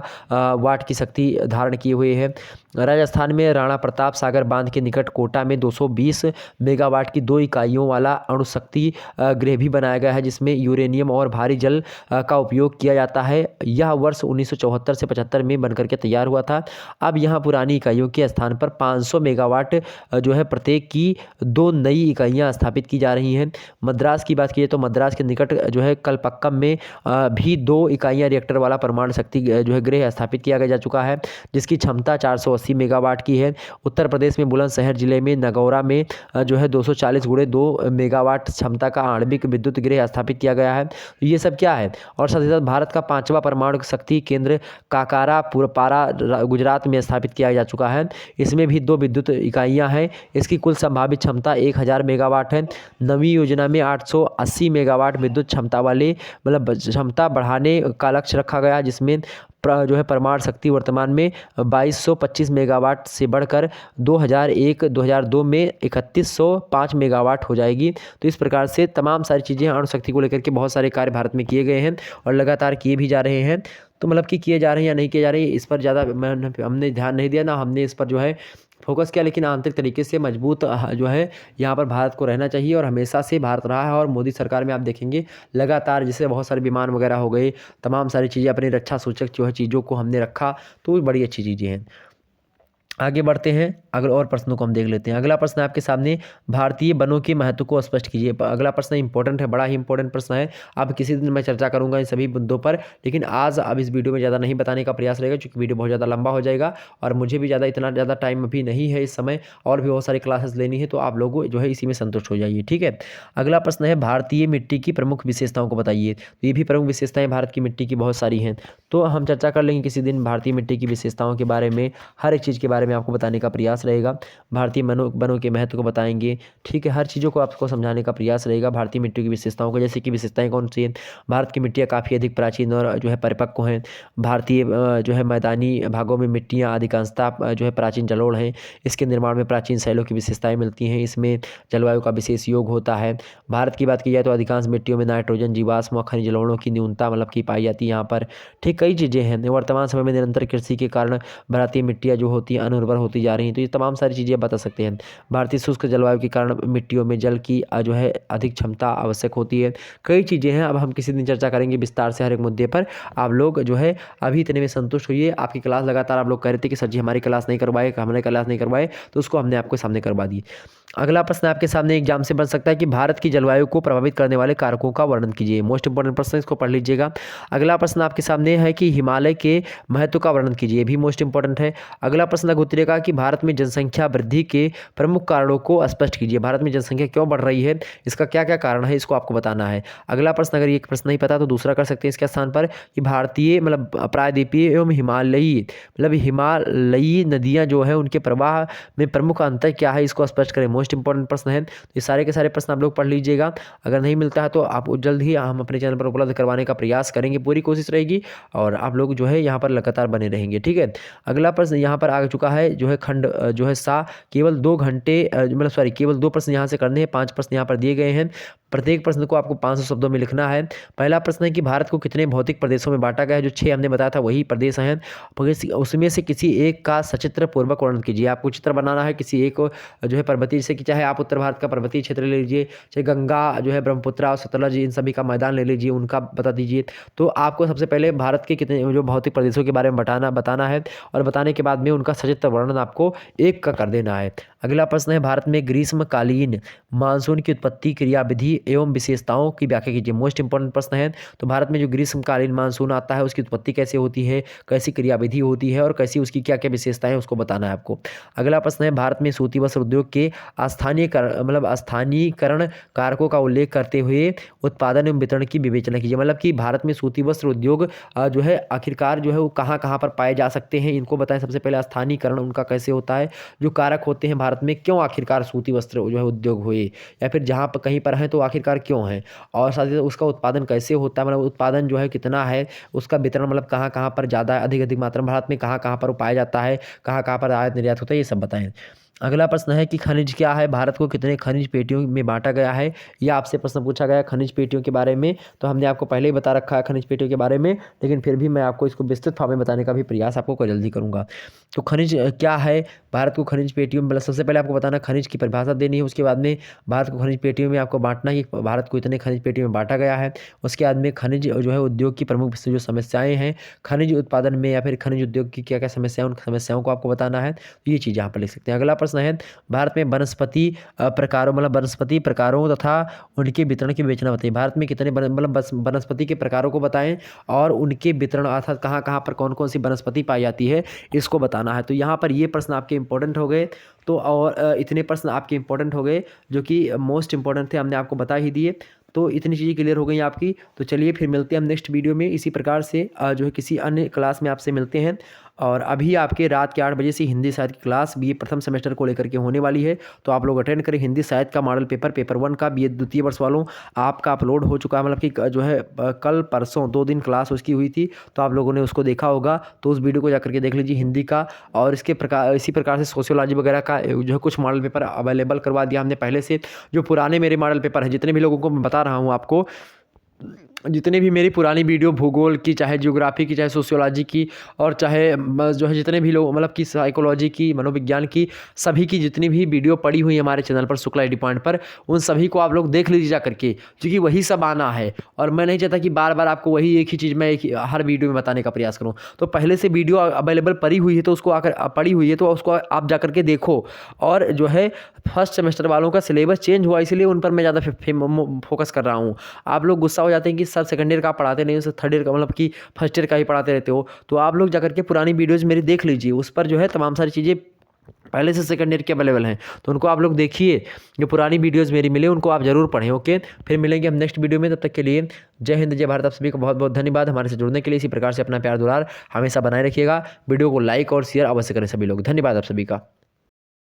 वाट की शक्ति धारण किए हुए है। राजस्थान में राणा प्रताप सागर बांध के निकट कोटा में 220 मेगावाट की 2 इकाइयों वाला अणु शक्ति गृह भी बनाया गया है, जिसमें यूरेनियम और भारी जल का उपयोग किया जाता है। यह वर्ष 1974 से 75 में बनकर के तैयार हुआ था। अब यहाँ पुरानी इकाइयों के स्थान पर 500 मेगावाट जो है प्रत्येक की 2 नई इकाइयाँ स्थापित की जा रही हैं। मद्रास की बात कीजिए तो मद्रास के निकट जो है कलपक्कम में भी 2 इकाइयाँ रिएक्टर वाला परमाणु शक्ति जो है गृह स्थापित किया जा चुका है, जिसकी क्षमता 480 मेगावाट की है। उत्तर प्रदेश में बुलंदशहर जिले में नगौरा में जो है 240 गुणे 2 मेगावाट क्षमता का आणविक विद्युत गृह स्थापित किया गया है। ये सब क्या है। और साथ ही साथ भारत का 5वां परमाणु शक्ति केंद्र काकारा पुरपारा गुजरात में स्थापित किया जा चुका है। इसमें भी 2 विद्युत इकाइयाँ हैं। इसकी कुल संभावित क्षमता 1000 मेगावाट है। नवी योजना में 880 मेगावाट विद्युत क्षमता वाले मतलब क्षमता बढ़ाने का लक्ष्य रखा गया, जिसमें जो है परमाणु शक्ति वर्तमान में 2225 मेगावाट से बढ़कर 2001-2002 में 3105 मेगावाट हो जाएगी। तो इस प्रकार से तमाम सारी चीज़ें अणु शक्ति को लेकर के बहुत सारे कार्य भारत में किए गए हैं और लगातार किए भी जा रहे हैं। तो मतलब कि किए जा रहे हैं या नहीं किए जा रहे हैं इस पर ज़्यादा हमने ध्यान नहीं दिया ना, हमने इस पर जो है फोकस किया, लेकिन आंतरिक तरीके से मजबूत जो है यहाँ पर भारत को रहना चाहिए, और हमेशा से भारत रहा है। और मोदी सरकार में आप देखेंगे लगातार जैसे बहुत सारे विमान वगैरह हो गए, तमाम सारी चीज़ें अपनी रक्षा सूचक जो है चीज़ों को हमने रखा, तो बड़ी अच्छी चीज़ें हैं। आगे बढ़ते हैं, अगले और प्रश्नों को हम देख लेते हैं। अगला प्रश्न आपके सामने, भारतीय वनों के महत्व को स्पष्ट कीजिए। अगला प्रश्न इंपॉर्टेंट है, बड़ा ही इंपॉर्टेंट प्रश्न है। अब किसी दिन मैं चर्चा करूंगा इन सभी मुद्दों पर, लेकिन आज अब इस वीडियो में ज़्यादा नहीं बताने का प्रयास रहेगा, क्योंकि वीडियो बहुत ज़्यादा लंबा हो जाएगा और मुझे भी इतना ज़्यादा टाइम अभी नहीं है इस समय, और भी बहुत सारी क्लासेस लेनी है, तो आप लोग जो है इसी में संतुष्ट हो जाइए, ठीक है। अगला प्रश्न है, भारतीय मिट्टी की प्रमुख विशेषताओं को बताइए। तो ये भी प्रमुख विशेषताएं भारत की मिट्टी की बहुत सारी हैं, तो हम चर्चा कर लेंगे किसी दिन भारतीय मिट्टी की विशेषताओं के बारे में, हर एक चीज़ के बारे में आपको बताने का प्रयास रहेगा। भारतीय वनों के महत्व को बताएंगे, ठीक है, हर चीज़ों को आपको समझाने का प्रयास रहेगा। भारतीय मिट्टी की विशेषताओं को, जैसे कि विशेषताएं कौन सी हैं, भारत की मिट्टियाँ काफ़ी अधिक प्राचीन और जो है परिपक्व हैं। भारतीय जो है मैदानी भागों में मिट्टियाँ अधिकांशतः जो है प्राचीन जलोढ़ हैं। इसके निर्माण में प्राचीन शैलों की विशेषताएं मिलती हैं। इसमें जलवायु का विशेष योग होता है। भारत की बात की जाए तो अधिकांश मिट्टियों में नाइट्रोजन, जीवाश्म और खनिज लवणों की न्यूनता मतलब की पाई जाती है यहाँ पर, ठीक, कई चीज़ें हैं। वर्तमान समय में निरंतर कृषि के कारण भारतीय मिट्टियाँ जो होती हैं अनुर्वर होती जा रही हैं, तो ये तमाम सारी चीज़ें बता सकते हैं। भारतीय शुष्क जलवायु के कारण मिट्टियों में जल की जो है अधिक क्षमता आवश्यक होती है। कई चीज़ें हैं, अब हम किसी दिन चर्चा करेंगे विस्तार से हर एक मुद्दे पर। आप लोग जो है अभी इतने में संतुष्ट होइए। आपकी क्लास लगातार आप लोग कह रहे थे कि सर जी हमारी क्लास नहीं करवाए, हमारे क्लास नहीं करवाए, तो उसको हमने आपके सामने करवा दी। अगला प्रश्न आपके सामने एग्जाम से बन सकता है कि भारत की जलवायु को प्रभावित करने वाले कारकों का वर्णन कीजिए। मोस्ट इंपॉर्टेंट प्रश्न, इसको पढ़ लीजिएगा। अगला प्रश्न आपके सामने है कि हिमालय के महत्व का वर्णन कीजिए, ये भी मोस्ट इंपॉर्टेंट है। अगला प्रश्न लघु उत्तरीय कि भारत में जनसंख्या वृद्धि के प्रमुख कारणों को स्पष्ट कीजिए। भारत में जनसंख्या क्यों बढ़ रही है, इसका क्या क्या कारण है, इसको आपको बताना है। अगला प्रश्न, अगर ये प्रश्न नहीं पता तो दूसरा कर सकते हैं इसके स्थान पर, कि भारतीय मतलब प्रायद्वीपीय एवं हिमालयी नदियां जो है उनके प्रवाह में प्रमुख अंतर क्या है, इसको स्पष्ट करें। मोस्ट इंपॉर्टेंट प्रश्न है, तो ये सारे के सारे प्रश्न आप लोग पढ़ लीजिएगा। अगर नहीं मिलता है तो आप जल्द ही हम अपने चैनल पर उपलब्ध करवाने का प्रयास करेंगे, पूरी कोशिश रहेगी, और आप लोग जो है यहाँ पर लगातार बने रहेंगे, ठीक है। अगला प्रश्न यहाँ पर आ चुका है, जो है खंड जो है सा, केवल 2 घंटे केवल 2 प्रश्न यहाँ से करने हैं, 5 प्रश्न यहाँ पर दिए गए हैं। प्रत्येक प्रश्न को आपको 500 शब्दों में लिखना है। पहला प्रश्न है कि भारत को कितने भौतिक प्रदेशों में बांटा गया है, जो 6 हमने बताया था वही प्रदेश हैं। उसमें से किसी एक का सचित्र पूर्वक वर्णन कीजिए। आपको चित्र बनाना है किसी एक जो है पर्वतीय, जैसे कि चाहे आप उत्तर भारत का पर्वतीय क्षेत्र ले लीजिए, चाहे गंगा जो है ब्रह्मपुत्र और सतलज इन सभी का मैदान ले लीजिए, उनका बता दीजिए। तो आपको सबसे पहले भारत के कितने जो भौतिक प्रदेशों के बारे में बताना है, और बताने के बाद में उनका सचित्र वर्णन आपको एक का कर देना है। अगला प्रश्न है, भारत में ग्रीष्मकालीन मानसून की उत्पत्ति, क्रियाविधि एवं विशेषताओं की व्याख्या कीजिए। मोस्ट इंपॉर्टेंट प्रश्न है। तो भारत में जो ग्रीष्मकालीन मानसून आता है उसकी उत्पत्ति कैसे होती है, कैसी क्रियाविधि होती है, और कैसी उसकी क्या क्या विशेषताएं, उसको बताना है आपको। अगला प्रश्न है, भारत में सूती वस्त्र उद्योग के स्थानीयकरण कारकों का उल्लेख करते हुए उत्पादन एवं वितरण की विवेचना कीजिए। मतलब कि भारत में सूती वस्त्र उद्योग जो है आखिरकार जो है वो कहाँ कहाँ पर पाए जा सकते हैं, इनको बताएं। सबसे पहले स्थानीयकरण उनका कैसे होता है, जो कारक होते हैं भारत में, क्यों आखिरकार सूती वस्त्र जो है उद्योग हुए, या फिर जहाँ पर कहीं पर है तो आखिरकार क्यों है, और साथ ही उसका उत्पादन कैसे होता है, मतलब उत्पादन जो है कितना है, उसका वितरण मतलब कहाँ कहाँ पर ज़्यादा अधिक मात्रा में भारत में कहाँ कहाँ पर पाया जाता है, कहाँ कहाँ पर आयात निर्यात होता है, ये सब बताएं। अगला प्रश्न है कि खनिज क्या है, भारत को कितने खनिज पेटियों में बांटा गया है, यह आपसे प्रश्न पूछा गया खनिज पेटियों के बारे में। तो हमने आपको पहले ही बता रखा है खनिज पेटियों के बारे में, लेकिन फिर भी मैं आपको इसको विस्तृत भाव में बताने का भी प्रयास आपको जल्दी करूंगा। तो खनिज क्या है, भारत को खनिज पेटियों में, मतलब सबसे पहले आपको बताना खनिज की परिभाषा देनी है, उसके बाद में भारत को खनिज पेटियों में आपको बांटना है कि भारत को इतने खनिज पेटियों में बांटा गया है। उसके बाद में खनिज जो है उद्योग की प्रमुख जो समस्याएं हैं खनिज उत्पादन में या फिर खनिज उद्योग की क्या क्या समस्याएं, उन समस्याओं को आपको बताना है। तो ये चीज़ यहाँ पर लिख सकते हैं। अगला प्रश्न है, भारत में वनस्पति प्रकारों मतलब वनस्पति प्रकारों तथा उनके वितरण की विवेचना बताइए। भारत में कितने मतलब वनस्पति के प्रकारों को बताएं, और उनके वितरण अर्थात कहाँ कहाँ पर कौन कौन सी वनस्पति पाई जाती है, इसको बताना है। तो यहाँ पर ये प्रश्न आपके इंपॉर्टेंट हो गए। तो और इतने प्रश्न आपके इंपॉर्टेंट हो गए जो कि मोस्ट इंपॉर्टेंट थे, हमने आपको बता ही दिए। तो इतनी चीज़ें क्लियर हो गई आपकी। तो चलिए फिर मिलते हैं हम नेक्स्ट वीडियो में, इसी प्रकार से जो है किसी अन्य क्लास में आपसे मिलते हैं। और अभी आपके रात के 8 बजे से हिंदी साहित्य की क्लास बीए प्रथम सेमेस्टर को लेकर के होने वाली है, तो आप लोग अटेंड करें। हिंदी साहित्य का मॉडल पेपर 1 का बीए द्वितीय वर्ष वालों आपका अपलोड हो चुका है, मतलब कि जो है कल परसों 2 दिन क्लास उसकी हुई थी, तो आप लोगों ने उसको देखा होगा, तो उस वीडियो को जाकर के देख लीजिए हिंदी का। और इसके प्रकार इसी प्रकार से सोशियोलॉजी वगैरह का जो है कुछ मॉडल पेपर अवेलेबल करवा दिया हमने पहले से। जो पुराने मेरे मॉडल पेपर हैं, जितने भी लोगों को मैं बता रहा हूँ आपको, जितने भी मेरी पुरानी वीडियो भूगोल की, चाहे ज्योग्राफी की, चाहे सोशियोलॉजी की, और चाहे जो है जितने भी लोग मतलब कि साइकोलॉजी की, मनोविज्ञान की, सभी की जितनी भी वीडियो पड़ी हुई है हमारे चैनल पर शुक्ला एडी पॉइंट पर, उन सभी को आप लोग देख लीजिए जा करके, क्योंकि वही सब आना है। और मैं नहीं चाहता कि बार बार आपको वही एक ही चीज़ मैं हर वीडियो में बताने का प्रयास करूँ। तो पहले से वीडियो अवेलेबल पड़ी हुई है तो उसको आकर पड़ी हुई है तो उसको आप जा करके देखो। और जो है फर्स्ट सेमेस्टर वालों का सिलेबस चेंज हुआ, इसलिए उन पर मैं ज़्यादा फोकस कर रहा हूँ। आप लोग गुस्सा हो जाते हैं कि सर सेकंड ईयर का आप पढ़ाते नहीं हो, सर थर्ड ईयर का मतलब कि फर्स्ट ईयर का ही पढ़ाते रहते हो। तो आप लोग जाकर के पुरानी वीडियोज़ मेरी देख लीजिए, उस पर जो है तमाम सारी चीज़ें पहले से सेकंड ईयर के अवेलेबल हैं, तो उनको आप लोग देखिए। जो पुरानी वीडियोज़ मेरी मिले उनको आप ज़रूर पढ़ें। ओके, फिर मिलेंगे हम नेक्स्ट वीडियो में, तब तक के लिए जय हिंद जय भारत। आप सभी को बहुत बहुत धन्यवाद हमारे से जुड़ने के लिए। इसी प्रकार से अपना प्यार दुलार हमेशा बनाए रखिएगा। वीडियो को लाइक और शेयर अवश्य करें सभी लोग। धन्यवाद आप सभी का।